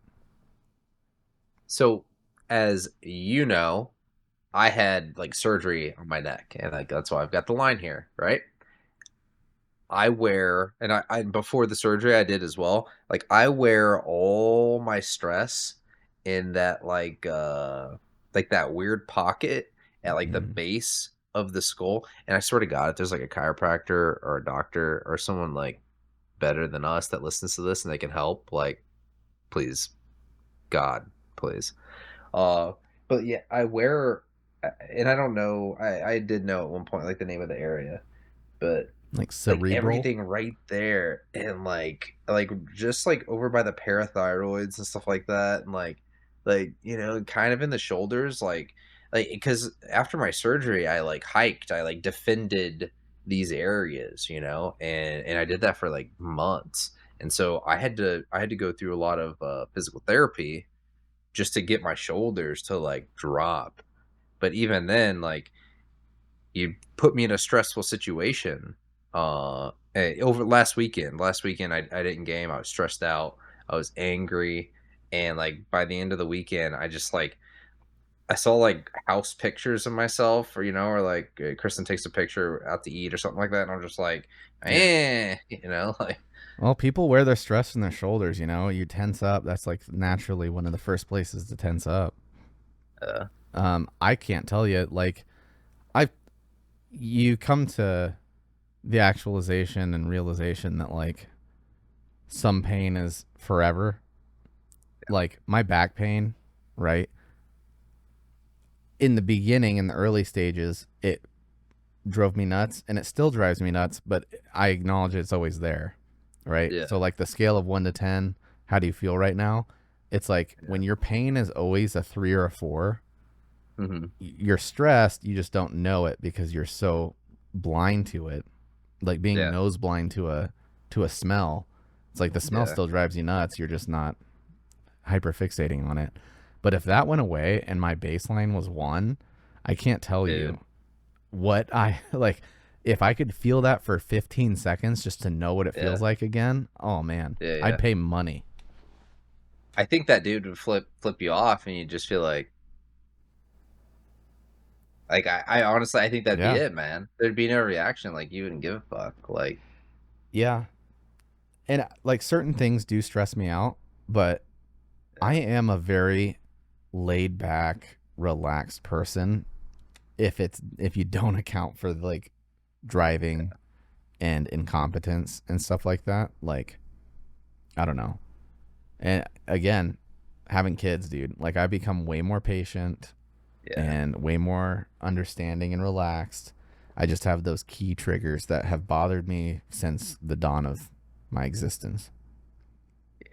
So, as you know, I had like surgery on my neck, and like that's why I've got the line here, right? I wear, and I before the surgery I did as well. Like I wear all my stress in that like that weird pocket at like the Mm. base of the skull. And I swear to God, if there's like a chiropractor or a doctor or someone like better than us that listens to this and they can help, like please, God, please. Uh, but yeah, I wear. and I don't know. I did know at one point like the name of the area, but Like like cerebral. everything right there, and like just like over by the parathyroids and stuff like that, and like kind of in the shoulders, like because after my surgery, I like hiked, I like defended these areas, and I did that for like months, and so I had to go through a lot of physical therapy just to get my shoulders to like drop. But even then, like you put me in a stressful situation. Over last weekend, I didn't game. I was stressed out. I was angry, and like by the end of the weekend, I just like I saw like house pictures of myself, or like Kristen takes a picture out to eat or something like that, and I'm just like, Yeah. like Well, people wear their stress in their shoulders, you know. You tense up. That's like naturally one of the first places to tense up. uh, I can't tell you. Like, I, you come to the actualization and realization that like some pain is forever. Like my back pain, right? In the beginning, in the early stages, it drove me nuts, and it still drives me nuts. But I acknowledge it's always there, right? yeah, So like the scale of 1 to 10, how do you feel right now? It's like yeah, when your pain is always a 3 or a 4, hmm, you're stressed. You just don't know it because you're so blind to it, like being yeah, nose blind to a smell. It's like the smell yeah, still drives you nuts. You're just not hyper fixating on it. But if that went away and my baseline was 1, I can't tell dude, you what I like. If I could feel that for 15 seconds just to know what it yeah, feels like again, oh man, yeah, I'd yeah. pay money. I think that dude would flip you off, and you just feel like I honestly I think that'd be Yeah. it, man. There'd be no reaction. Like you wouldn't give a fuck. Like Yeah. And like certain things do stress me out, but I yeah, am a very laid back, relaxed person if you don't account for like driving and incompetence and stuff like that. Like, I don't know. And again, having kids, dude, like I become way more patient yeah. and way more understanding and relaxed. I just have those key triggers that have bothered me since the dawn of my existence.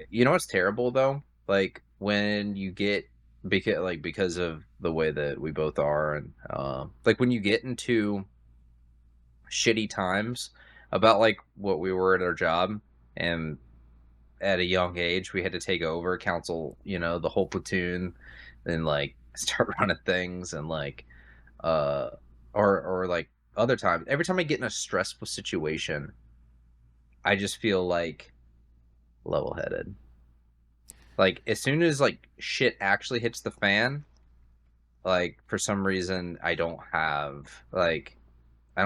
You know what's terrible though? Like when you get because of the way that we both are, and like when you get into shitty times about like what we were at our job, and at a young age we had to take over counsel, the whole platoon, and like start running things, and like uh or like other times, every time I get in a stressful situation, I just feel like level-headed. Like as soon as like shit actually hits the fan, like for some reason I don't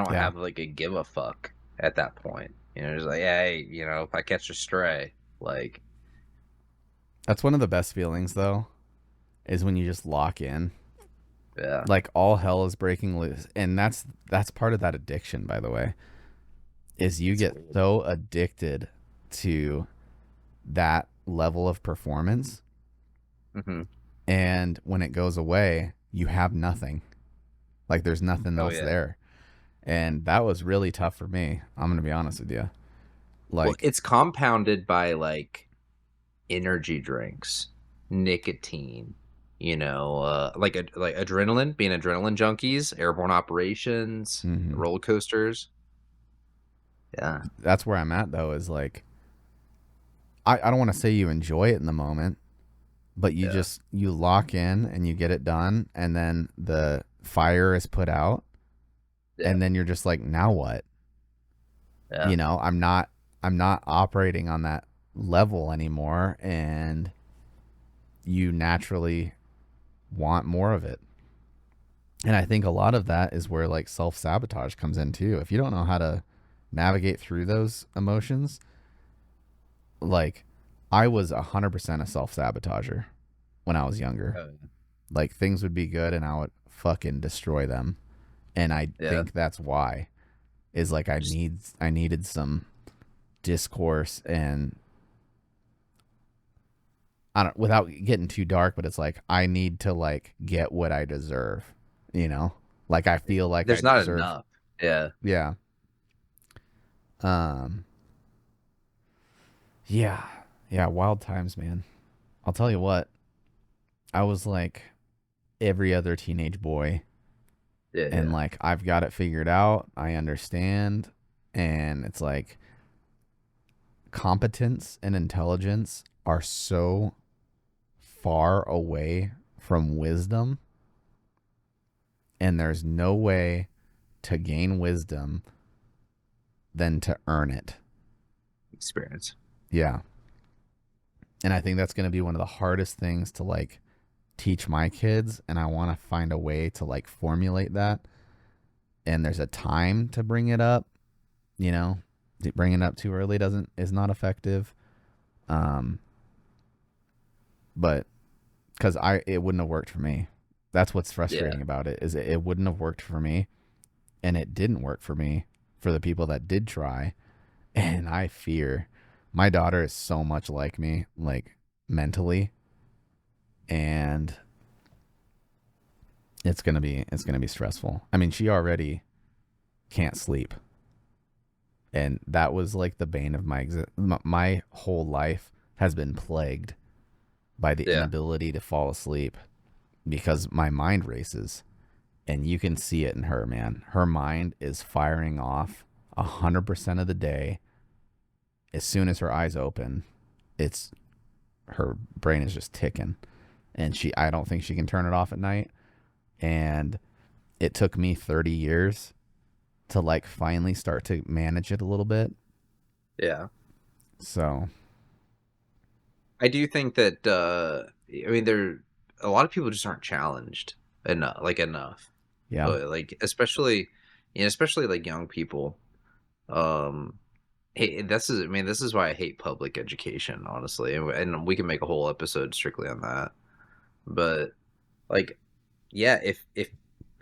Yeah. have like a give a fuck at that point. It's like, hey, if I catch a stray, like That's one of the best feelings though, is when you just lock in. yeah, Like all hell is breaking loose. And that's part of that addiction, by the way, is you it's get weird. so addicted to that level of performance, Hmm. and when it goes away, you have nothing. Like there's nothing Oh else yeah. there. And that was really tough for me. I'm going to be honest with you. Well, Like, it's compounded by like energy drinks, nicotine, like adrenaline, being adrenaline junkies, airborne operations, mhm. roller coasters. Yeah, That's where I'm at though, is like I don't want to say you enjoy it in the moment, but yeah, you lock in and you get it done, and then the fire is put out, yeah, and then you're just like, now what? yeah. You know, I'm not operating on that level anymore, and you naturally want more of it. And I think a lot of that is where like self-sabotage comes in too. If you don't know how to navigate through those emotions, like I was 100% a self-sabotager when I was younger. Oh, Like things would be good and I would fucking destroy them. And I yeah. think that's why is like Just I needed some discourse, and I don't, without getting too dark, but it's like I need to like get what I deserve. you know? Like I feel like I There's not deserve. enough. Yeah. Yeah. Um yeah. Yeah, wild times, man. I'll tell you what. I was like every other teenage boy Yeah. and Yeah. like I've got it figured out. I understand and it's like competence and intelligence are so far away from wisdom, and there's no way to gain wisdom than to earn it. Experience. Yeah. And I think that's going to be one of the hardest things to like teach my kids, and I want to find a way to like formulate that. And there's a time to bring it up, you know. Bringing it up too early doesn't is not effective. Um but cuz I it wouldn't have worked for me. That's what's Yeah. frustrating about it is it wouldn't have worked for me, and it didn't work for me for the people that did try. And I fear my daughter is so much like me, like mentally, and it's gonna be stressful. I mean, she already can't sleep, and that was like the bane of my whole life has been plagued by the Yeah. inability to fall asleep because my mind races, and you can see it in her, man. Her mind is firing off 100% of the day. As soon as her eyes open, it's her brain is just ticking, and I don't think she can turn it off at night. And it took me 30 years to like finally start to manage it a little bit. Yeah. So I do think that I mean there a lot of people just aren't challenged enough. yeah. Like especially especially like young people. Um hey, this is why I hate public education, honestly. And we can make a whole episode strictly on that. But like yeah, if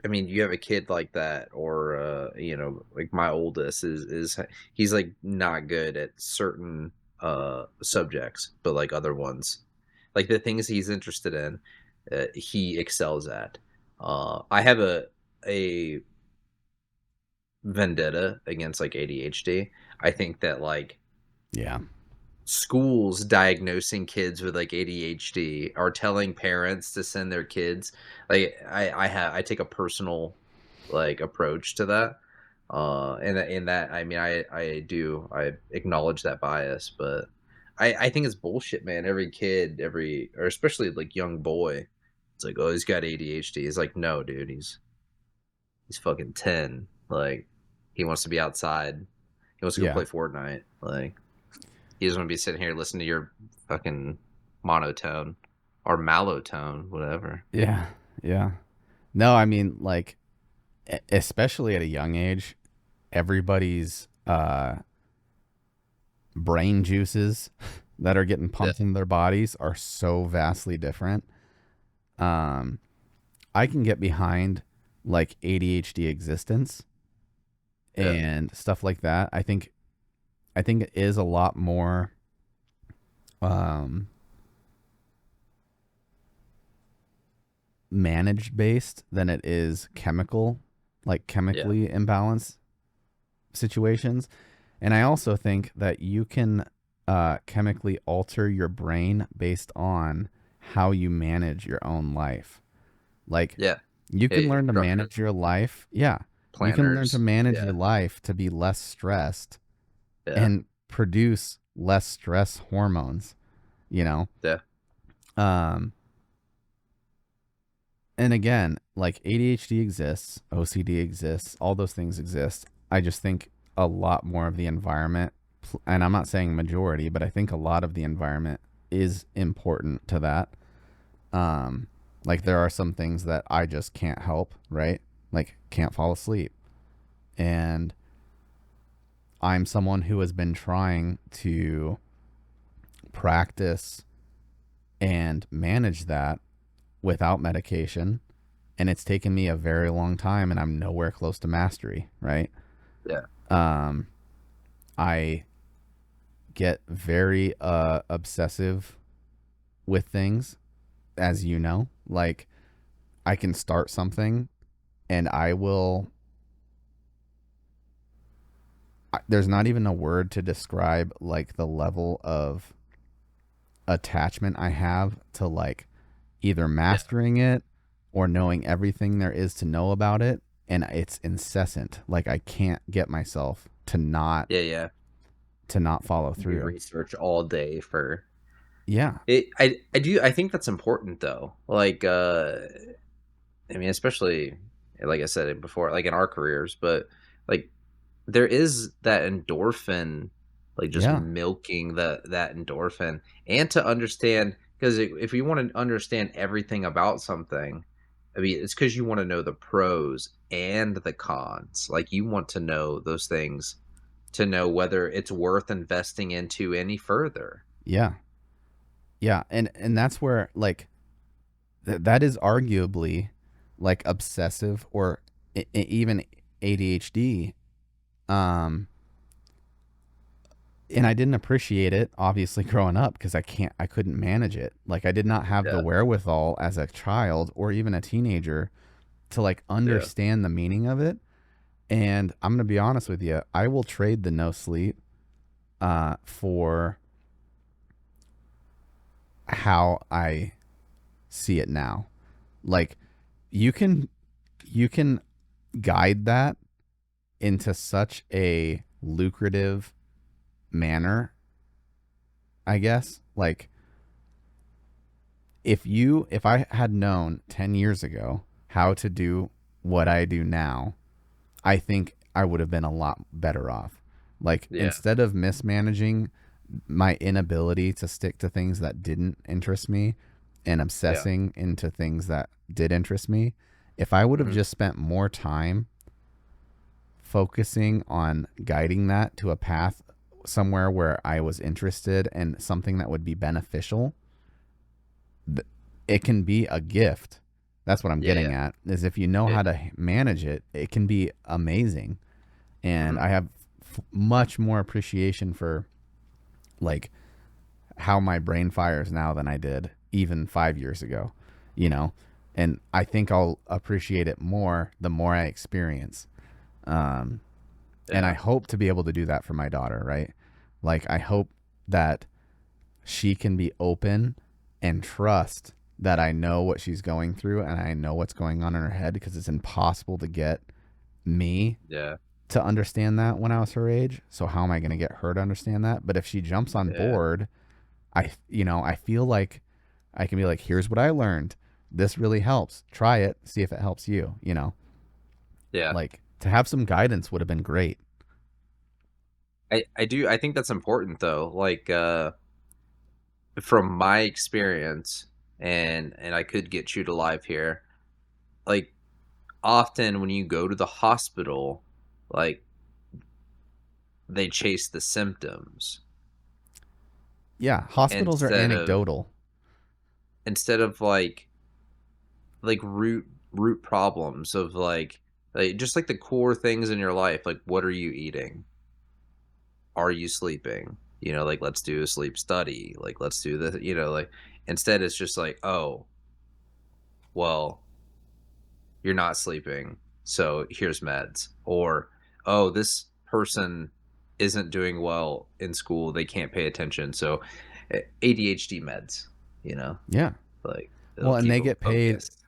I mean you have a kid like that, or like my oldest is he's like not good at certain subjects, but like other ones, like the things he's interested in, he excels at. I have a vendetta against like ADHD. I think that like Yeah. schools diagnosing kids with like ADHD are telling parents to send their kids, like I take a personal like approach to that. And in that I mean I acknowledge that bias, but I think it's bullshit, man. Every kid, or especially like young boy, it's like, oh, he's got ADHD. He's like, no, dude, he's fucking 10. Like, he wants to be outside. He wants to go Yeah. play Fortnite. Like, he doesn't want to be sitting here listening to your fucking monotone or malotone, whatever. Yeah. Yeah. No, I mean like especially at a young age, everybody's brain juices that are getting Yeah, pumped into their bodies are so vastly different. Um I can get behind like ADHD existence yeah, and stuff like that. I think it is a lot more um managed based than it is chemical, like yeah, chemically imbalanced situations. And I also think that you can chemically alter your brain based on how you manage your own life. Like yeah. you can Hey, learn to structure, manage your life. Yeah. You can learn to planners. manage Yeah, your life to be less stressed yeah, and produce less stress hormones, you know? yeah, Um, and again, like ADHD exists, OCD exists, all those things exist. I just think a lot more of the environment, and I'm not saying majority, but I think a lot of the environment is important to that. Um, like there are some things that I just can't help, right? Like can't fall asleep. And I'm someone who has been trying to practice and manage that without medication, and it's taken me a very long time, and I'm nowhere close to mastery, right? yeah, um I get very obsessive with things, as you know. Like I can start something and there's not even a word to describe like the level of attachment I have to like either Yeah. mastering it or knowing everything there is to know about it, and it's incessant. Like I can't get myself Yeah, yeah. to not follow Do through. research all day for Yeah. it. I think that's important though. Like I mean, especially like I said it before, like in our careers, but like there is that endorphin, like just Yeah. milking that endorphin, and to understand because if you want to understand everything about something, I mean, it's because you want to know the pros and the cons. Like you want to know those things to know whether it's worth investing into any further. Yeah. Yeah. And that's where like that is arguably like obsessive or even ADHD. Um, and I didn't appreciate it obviously growing up because I couldn't manage it. Like I did not have the Yeah, wherewithal as a child or even a teenager to like yeah, understand the meaning of it. And I'm gonna be honest with you, I will trade the no sleep for how I see it now. Like you can you can guide that into such a lucrative manner, I guess. Like if I had known 10 years ago how to do what I do now, I think I would have been a lot better off. Like yeah, instead of mismanaging my inability to stick to things that didn't interest me and yeah. obsessing into things that did interest me, if I would have Hmm. just spent more time focusing on guiding that to a path somewhere where I was interested and something that would be beneficial, it can be a gift. That's what I'm Yeah, getting yeah. at. Is if you know Yeah. how to manage it, it can be amazing. And Hmm. I have much more appreciation for like how my brain fires now than I did even 5 years ago, you know? And I think I'll appreciate it more the more I experience. Um, and I Yeah. hope to be able to do that for my daughter, right? Like, I hope that she can be open and trust that I know what she's going through and I know what's going on in her head because it's impossible to get me Yeah. to understand that when I was her age. So how am I going to get her to understand that? But if she jumps on Yeah. board, I feel like I can be like, here's what I learned. This really helps. Try it. See if it helps you. Yeah. Like to have some guidance would have been great. I think that's important though. Like from my experience, and I could get you to live here. Like often when you go to the hospital, like they chase the symptoms Yeah, hospitals are instead of anecdotal. like root problems of like just like the core things in your life. Like what are you eating? Are you sleeping? Like let's do a sleep study. Like let's do this, like instead it's just like, oh, well, you're not sleeping, so here's meds. Or, oh, this person isn't doing well in school, they can't pay attention, so ADHD meds, you know, Yeah. like it'll Well, and keep they them get paid. focused.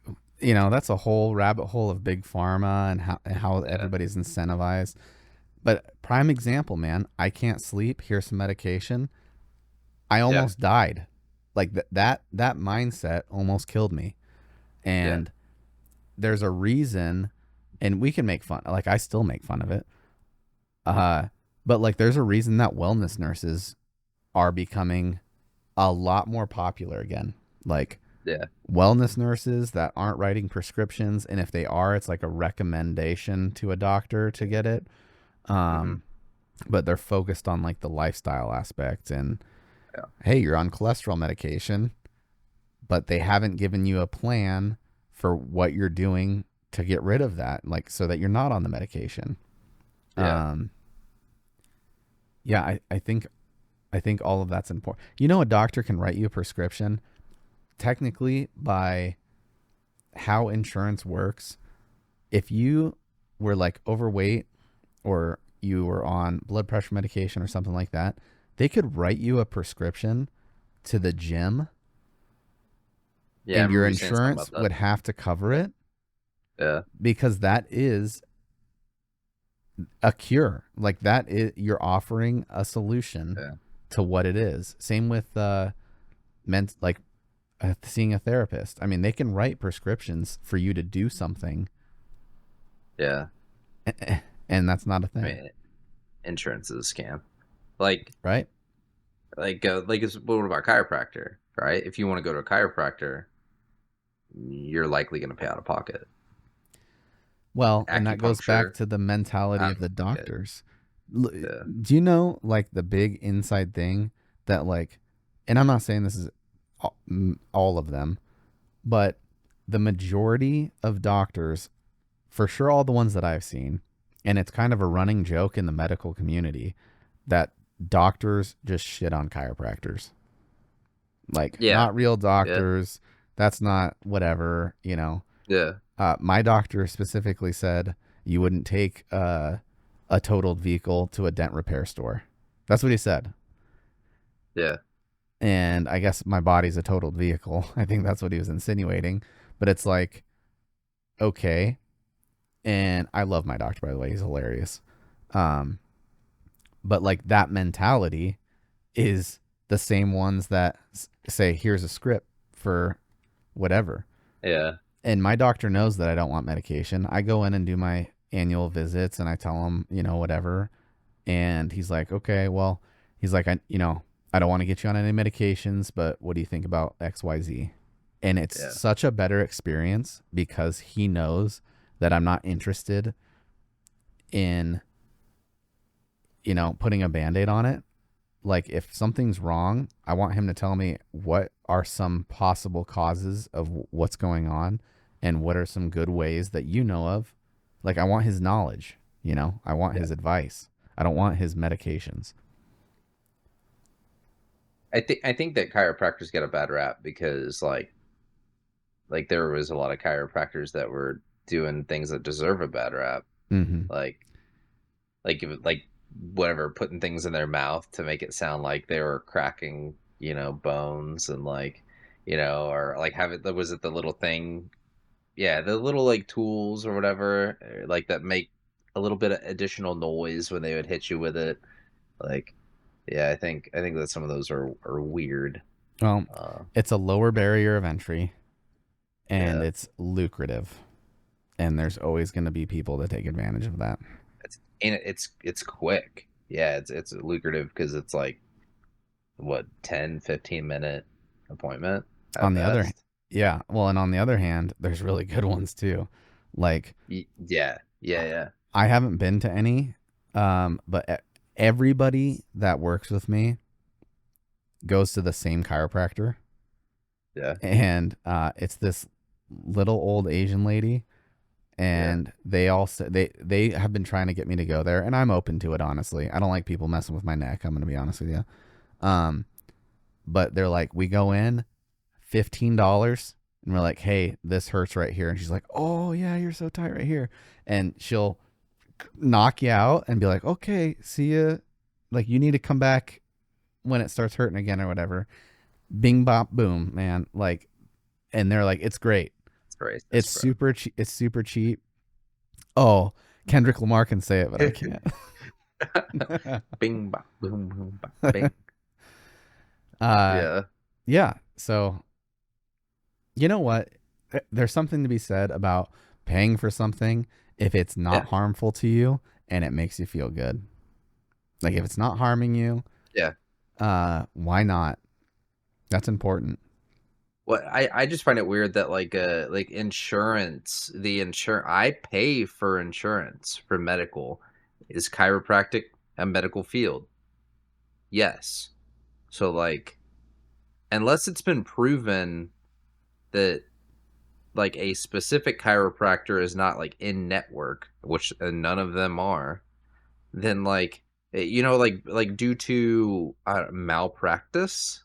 That's a whole rabbit hole of big pharma and how Yeah. everybody's incentivized. But prime example, man, I can't sleep. Here's some medication. I Yeah. almost died. Like that mindset almost killed me. Yeah. And there's a reason, and we can make fun. Like I still make fun of it. Uh, but like there's a reason that wellness nurses are becoming a lot more popular again. Like Yeah. wellness nurses that aren't writing prescriptions, and if they are, it's like a recommendation to a doctor to get it. Hmm. Um, but they're focused on like the lifestyle aspect and Yeah. hey, you're on cholesterol medication, but they haven't given you a plan for what you're doing to get rid of that, like so that you're not on the medication. Yeah. Um, yeah, I think all of that's important. A doctor can write you a prescription technically by how insurance works. if you were like overweight or you were on blood pressure medication or something like that, they could write you a prescription to the gym Yeah, I and your remember you saying something insurance about that. would have to cover it Yeah, because that is a cure. Like that is you're offering a solution yeah, to what it is. Same with meant like seeing a therapist. I mean, they can write prescriptions for you to do something, yeah. and that's not a I thing, mean, insurance is a scam. Like, right? what about chiropractor? Right? If you want to go to a chiropractor, you're likely going to pay out of pocket. Well, and that goes back Acupuncture, to the mentality out of of the pocket. doctors. Yeah, Do you know like the big inside thing that like, and I'm not saying this is all of them, but the majority of doctors, for sure, all the ones that I've seen, and it's kind of a running joke in the medical community that doctors just shit on chiropractors. Like, yeah, not real yeah, doctors. That's not whatever, yeah, My doctor specifically said you wouldn't take a totaled vehicle to a dent repair store. That's what he said. yeah, And I guess my body's a totaled vehicle. I think that's what he was insinuating. But it's like, okay. And I love my doctor, by the way. He's hilarious. Um, but like that mentality is the same ones that say, here's a script for whatever. yeah, And my doctor knows that I don't want medication. I go in and do my annual visits and I tell him, whatever. And he's like, okay, well, he's like, I don't want to get you on any medications, but what do you think about XYZ? And it's yeah. such a better experience because he knows that I'm not interested in, putting a band aid on it. Like if something's wrong, I want him to tell me what are some possible causes of what's going on and what are some good ways that you know of. Like I want his knowledge, I want Yeah. his advice. I don't want his medications. I think that chiropractors get a bad rap because like there was a lot of chiropractors that were doing things that deserve a bad rap. Mhm. Like like whatever, putting things in their mouth to make it sound like they were cracking, bones and or like having was it the little thing, yeah, the little like tools or whatever, like that make a little bit of additional noise when they would hit you with it. Like, yeah, I think that some of those are weird. Well, Uh, it's a lower barrier of entry and yeah, it's lucrative. And there's always going to be people that take advantage of that. it's quick. Yeah, it's lucrative because it's like what 10-15 minute appointment On at the other, best. yeah. Well, and on the other hand, there's really good ones too. Like Yeah, yeah, yeah, I haven't been to any, but everybody that works with me goes to the same chiropractor, yeah, and it's this little old Asian lady, yeah. and they all say they have been trying to get me to go there, and I'm open to it. Honestly, I don't like people messing with my neck. I'm gonna be honest with you. Um, but they're like, we go in, $15, and we're like, hey, this hurts right here, and she's like, oh yeah, you're so tight right here, and she'll knock you out and be like, okay, see ya. Like you need to come back when it starts hurting again or whatever. Bing bop boom, man. Like, and they're like, it's great. It's racist, It's bro. super cheap. It's super cheap. Oh, Kendrick Lamar can say it, but I can't. Bing, bop, boom, boom, bop, bing. uh, Yeah, yeah. So you know what? There's something to be said about paying for something if it's not yeah, harmful to you and it makes you feel good. Like if it's not harming you, yeah. why not? That's important. Well, I just find it weird that like insurance, the insure I pay for insurance for medical. Is chiropractic a medical field? Yes. So like unless it's been proven that like a specific chiropractor is not like in network, which none of them are, then like due to malpractice.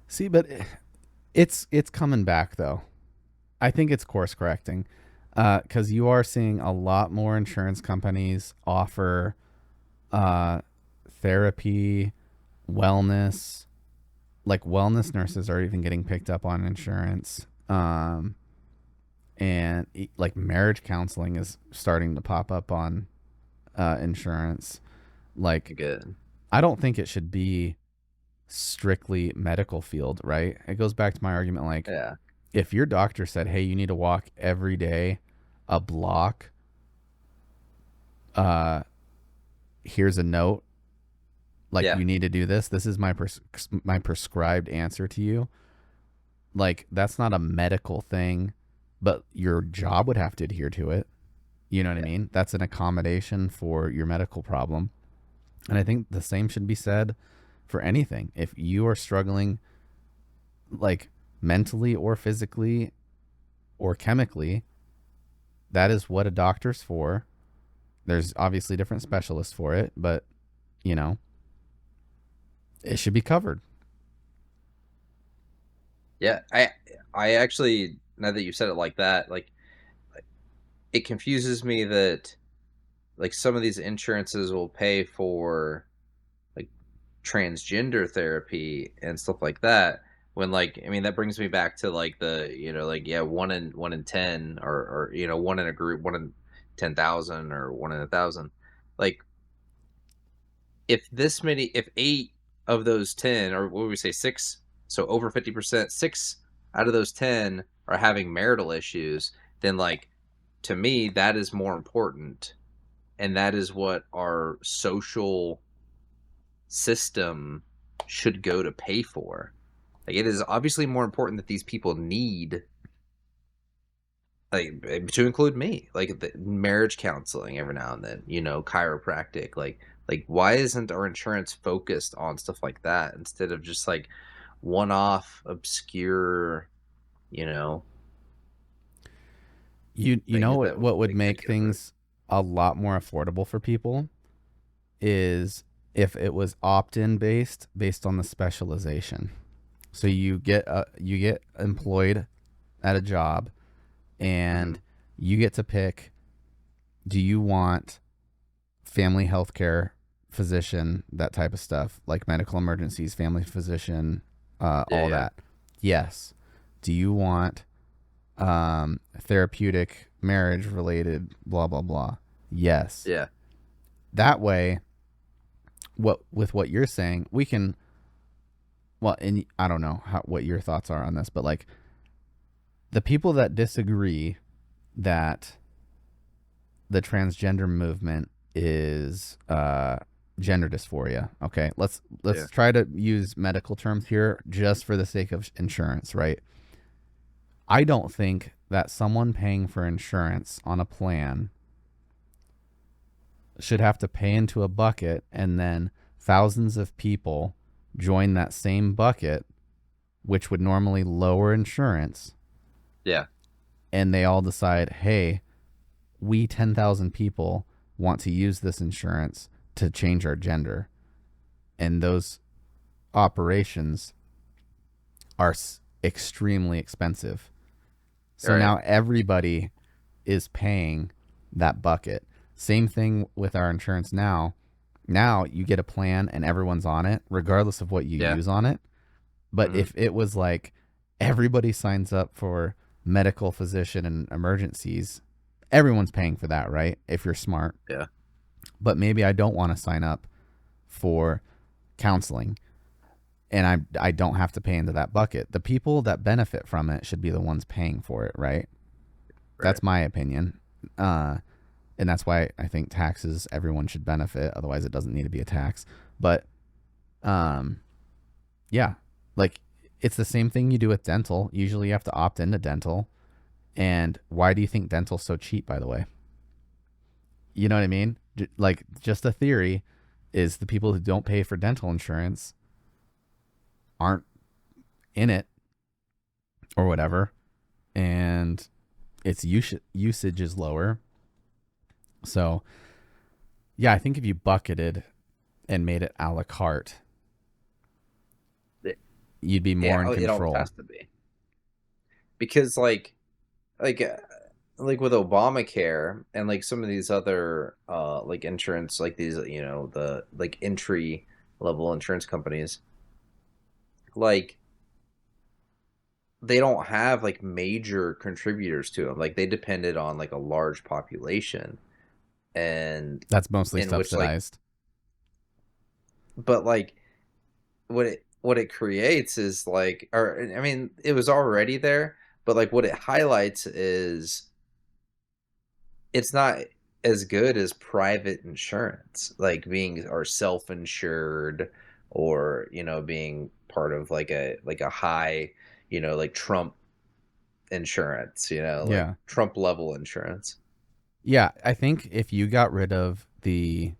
See, but it's coming back though. I think it's course correcting. Because you are seeing a lot more insurance companies offer uh, therapy, wellness, like wellness nurses are even getting picked up on insurance. And like marriage counseling is starting to pop up on insurance. Like, Good. I don't think it should be strictly medical field, right? It goes back to my argument. Like, Yeah. if your doctor said, "Hey, you need to walk every day a block," uh, here's a note. Like, Yeah. you need to do this. This is my prescribed answer to you. Like, that's not a medical thing, but your job would have to adhere to it. You know what I Yeah. mean? That's an accommodation for your medical problem. And I think the same should be said for anything. If you are struggling, like mentally or physically or chemically, that is what a doctor's for. There's obviously different specialists for it, but you know, it should be covered. Yeah. I actually, now that you said it like that, like it confuses me that like some of these insurances will pay for like transgender therapy and stuff like that, when like I mean that brings me back to like the, like, yeah, one in 10, or one in a group, one in 10,000, or one in 1,000. Like, if this many, if 8 of those 10, or what would we say, 6, so over 50%, 6 out of those 10 are having marital issues, then like, to me that is more important, and that is what our social system should go to pay for. Like, it is obviously more important that these people need, like, to include me, like the marriage counseling every now and then, chiropractic, like why isn't our insurance focused on stuff like that instead of just like one-off obscure, you know, You know things what that we what would could make get rid of. things a lot more affordable for people is if it was opt-in based on the specialization. So you get employed at a job Hmm. and you get to pick, do you want family health care, physician, that type of stuff, like medical emergencies, family physician, Yeah, all yeah, that. Yes. Do you want therapeutic, marriage related, blah, blah, blah? Yes. yeah. That way, what you're saying, we can, well, and I don't know what your thoughts are on this, but like the people that disagree that the transgender movement is gender dysphoria. Okay, let's Yeah. try to use medical terms here just for the sake of insurance, right? I don't think that someone paying for insurance on a plan should have to pay into a bucket and then thousands of people join that same bucket, which would normally lower insurance, Yeah. and they all decide, hey, we 10,000 people want to use this insurance to change our gender. And those operations are extremely expensive. All So right. now everybody is paying that bucket. Same thing with our insurance now. Now you get a plan and everyone's on it, regardless of what you Yeah. use on it. But Hmm. if it was like everybody signs up for medical physician and emergencies, everyone's paying for that, right? If you're smart. Yeah. But maybe I don't want to sign up for counseling and I don't have to pay into that bucket. The people that benefit from it should be the ones paying for it, right? Right. That's my opinion. Uh, and that's why I think taxes, everyone should benefit. Otherwise, it doesn't need to be a tax. But um, yeah, like it's the same thing you do with dental. Usually, you have to opt into dental. And why do you think dental's so cheap? By the way, you know what I mean? Like just a theory is the people who don't pay for dental insurance aren't in it or whatever, and its usage is lower. So yeah, I think if you bucketed and made it a la carte, It- you'd be yeah. more in It almost control. has to be, because like, like with Obamacare and like some of these other like insurance, like these, the like entry level insurance companies, like they don't have like major contributors to them. Like they depended on like a large population, and That's mostly in which like, subsidized. but like what it creates is like, or I mean, it was already there, but like what it highlights is it's not as good as private insurance, like being or self-insured, or being part of like a high, like Trump insurance, like Yeah. Trump level insurance. Yeah, I think if you got rid of the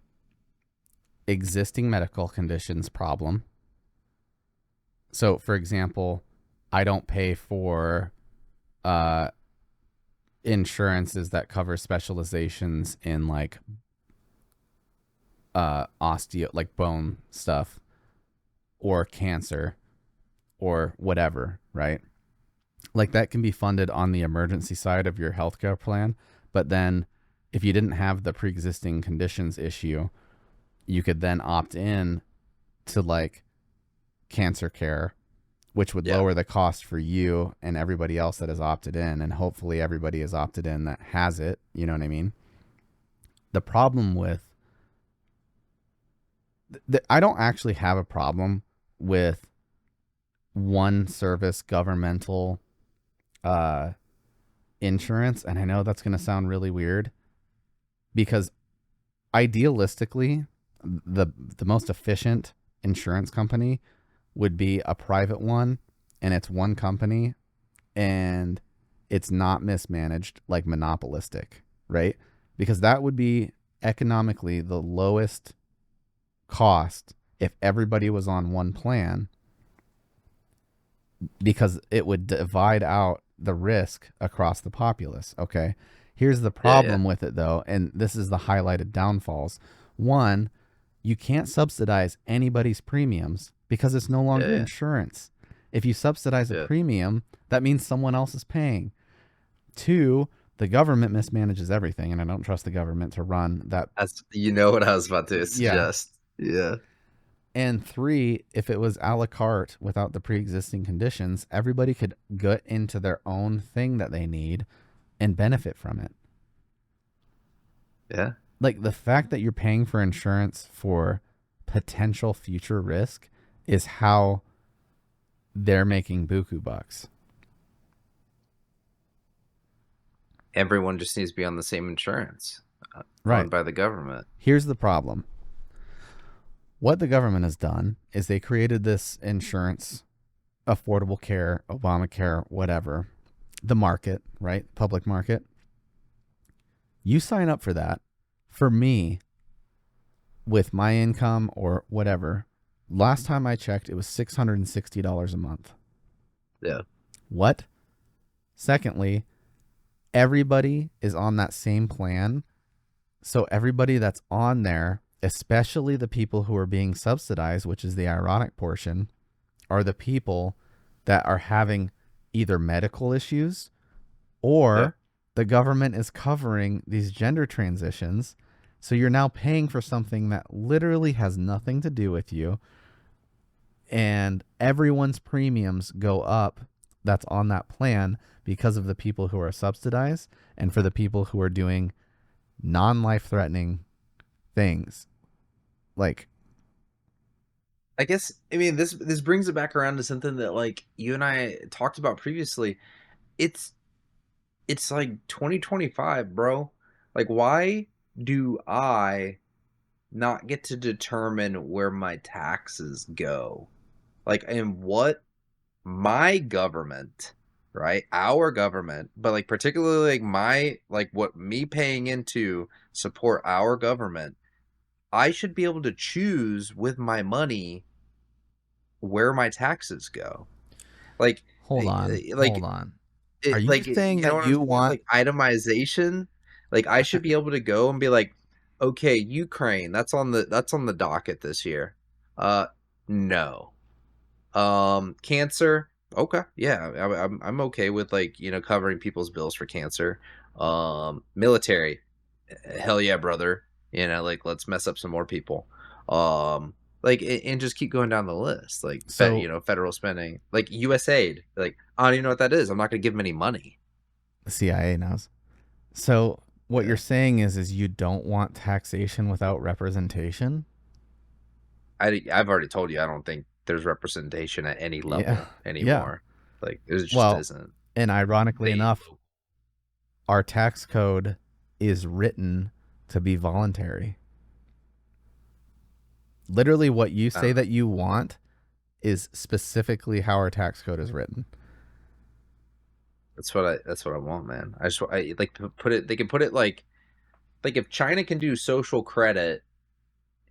existing medical conditions problem, so for example, I don't pay for uh insurances that cover specializations in like osteo, like bone stuff, or cancer or whatever, right? Like that can be funded on the emergency side of your healthcare plan, but then if you didn't have the pre-existing conditions issue, you could then opt in to like cancer care, which would Yeah. lower the cost for you and everybody else that has opted in, and hopefully everybody is opted in that has it, you know what I mean? The problem with I don't actually have a problem with one service governmental uh insurance, and I know that's going to sound really weird because idealistically the the most efficient insurance company would be a private one, and it's one company, and it's not mismanaged like monopolistic, right? Because that would be economically the lowest cost if everybody was on one plan, because it would divide out the risk across the populace. Okay. Here's the Yeah, yeah, problem with it, though, and this is the highlighted downfalls. One, you can't subsidize anybody's premiums because it's no yeah, longer yeah, insurance. If you subsidize a yeah. premium, that means someone else is paying. Two, the government mismanages everything, and I don't trust the government to run that. That's what I was about to Yeah. suggest. Yeah, And three, if it was a la carte without the pre existing conditions, everybody could get into their own thing that they need and benefit from it. yeah. Like the fact that you're paying for insurance for potential future risk is how they're making buku bucks. Everyone just needs to be on the same insurance, Right. owned by the government. Here's the problem. What the government has done is they created this insurance, affordable care, Obamacare, whatever, the market, right? Public market. You sign up for that. For me, with my income or whatever, last time I checked, it was $660 a month. Yeah, What? Secondly, everybody is on that same plan. So everybody that's on there, especially the people who are being subsidized, which is the ironic portion, are the people that are having either medical issues, yeah. or the government is covering these gender transitions. So you're now paying for something that literally has nothing to do with you, and everyone's premiums go up that's on that plan because of the people who are subsidized and for the people who are doing non-life threatening things. Like, I guess, I mean, this brings it back around to something that like you and I talked about previously. It's it's like 2025, bro. Like, why do I not get to determine where my taxes go? Like, and what my government, right? Our government, but like particularly like what me paying into support our government, I should be able to choose with my money where my taxes go. Like, hold on, hold like on. Are it, you like saying you know that what I'm you saying? want Like itemization. Like I should be able to go and be like, okay, Ukraine, that's on the docket this year. Uh, no. Cancer, Okay, yeah, I'm okay with like covering people's bills for cancer. Military, hell yeah, brother. Like let's mess up some more people. Like and just keep going down the list. Like So federal spending, like USAID. Like I don't even know what that is. I'm not going to give them any money. the CIA knows. So what you're Yeah. saying is you don't want taxation without representation? I've already told you I don't think there's representation at any Yeah. level Yeah. anymore. Like it just Well, isn't. and ironically They enough, our tax code is written to be voluntary. Literally what you I say don't know. that you want is specifically how our tax code is written. That's what I want, man. I like to put it. They can put it like if China can do social credit,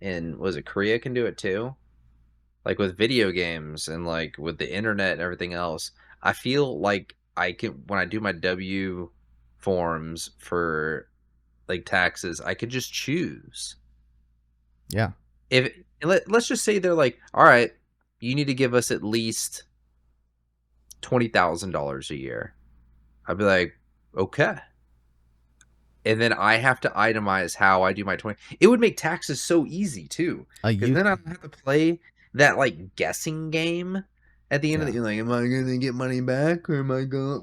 and was it Korea can do it too? Like with video games and like with the internet and everything else. I feel like I can when I do my W forms for like taxes, I could just choose. Yeah. If let's just say they're like, all right, you need to give us at least $20,000 a year. I'd be like, okay. And then I have to itemize how I do my 20. It would make taxes so easy too, because You then I don't have to play that like guessing game at the end of yeah. the like, am I gonna get money back or am I going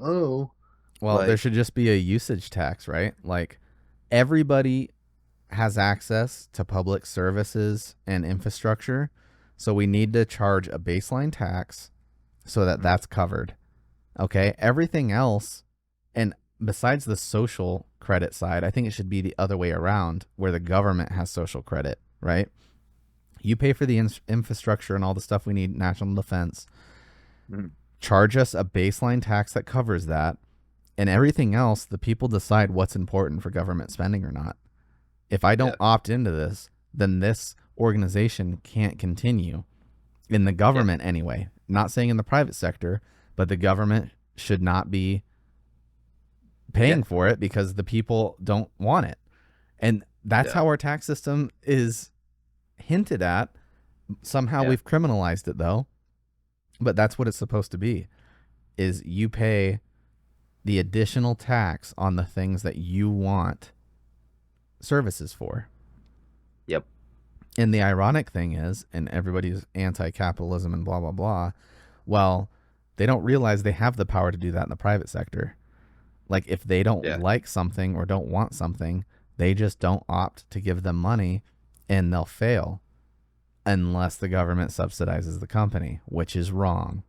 Well, there like should just be a usage tax, right? Like everybody has access to public services and infrastructure. So we need to charge a baseline tax so that Mhm. that's covered. Okay. Everything else, and besides the social credit side, I think it should be the other way around where the government has social credit, right? You pay for the infrastructure and all the stuff we need, national defense, Mhm. charge us a baseline tax that covers that. And everything else, the people decide what's important for government spending or not. If I don't Yeah, opt into this, then this organization can't continue in the yeah, government anyway. Not saying in the private sector, but the government should not be yeah, paying for it because the people don't want it. And that's yeah, how our tax system is hinted at. Somehow yeah, we've criminalized it though, but that's what it's supposed to be is you pay the additional tax on the things that you want services for. yep, And the ironic thing is, and everybody's anti-capitalism and blah blah blah, well, they don't realize they have the power to do that in the private sector. Like if they don't yeah. like something or don't want something, they just don't opt to give them money and they'll fail unless the government subsidizes the company, which is wrong.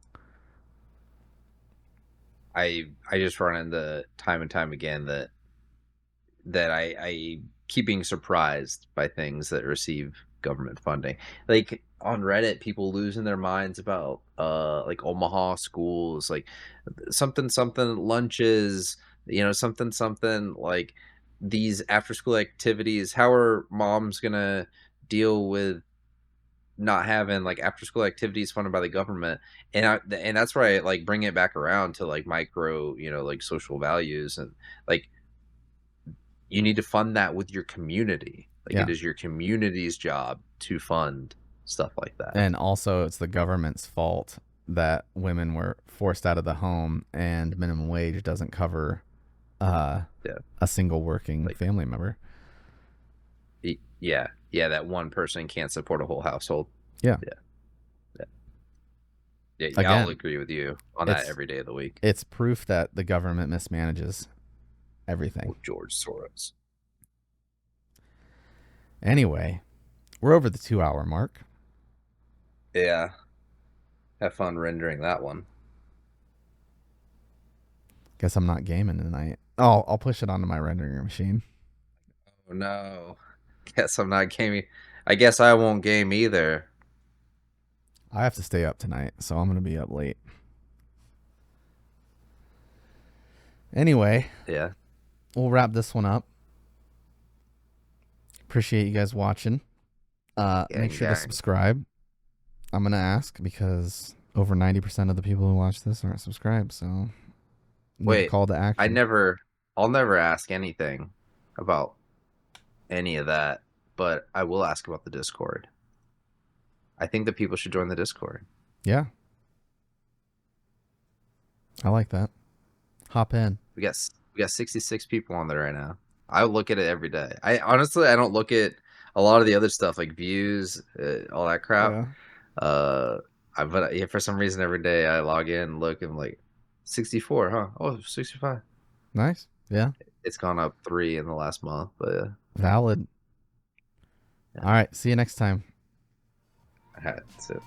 I just run into time and time again that I keep being surprised by things that receive government funding. Like on Reddit, people losing their minds about like Omaha schools, like something something lunches, something something like these after school activities. How are moms gonna deal with not having like after school activities funded by the government? And that's where I like bring it back around to like micro, like social values and like you need to fund that with your community. Like it Yeah. is your community's job to fund stuff like that. And also, it's the government's fault that women were forced out of the home and minimum wage doesn't cover uh, Yeah. a single working Like family member. yeah. Yeah, that one person can't support a whole household. Yeah. Yeah. Yeah. Yeah, yeah, I'll Again, agree with you on that it's every day of the week. it's proof that the government mismanages everything. Oh, George Soros. Anyway, we're over the 2 hour mark. Yeah. Have fun rendering that one. Guess I'm not gaming tonight. Oh, I'll push it onto my rendering machine. Oh no. Guess I'm not gaming. I guess I won't game either. I have to stay up tonight, so I'm going to be up late. Anyway, Yeah. we'll wrap this one up. Appreciate you guys watching. Make Gang sure to gang. subscribe. I'm going to ask because over 90% of the people who watch this aren't subscribed, so need a Wait, call to action. I'll never ask anything about any of that, but I will ask about the Discord. I think that people should join the Discord. Yeah. I like that. Hop in. We got 66 people on there right now. I look at it every day. I honestly I don't look at a lot of the other stuff like views, all that crap. Yeah. Uh, but yeah, for some reason every day I log in, look, and I'm like 64, huh? Oh, 65. Nice. Yeah. It's gone up 3 in the last month, but Valid. yeah, All right. See you next time. that's it.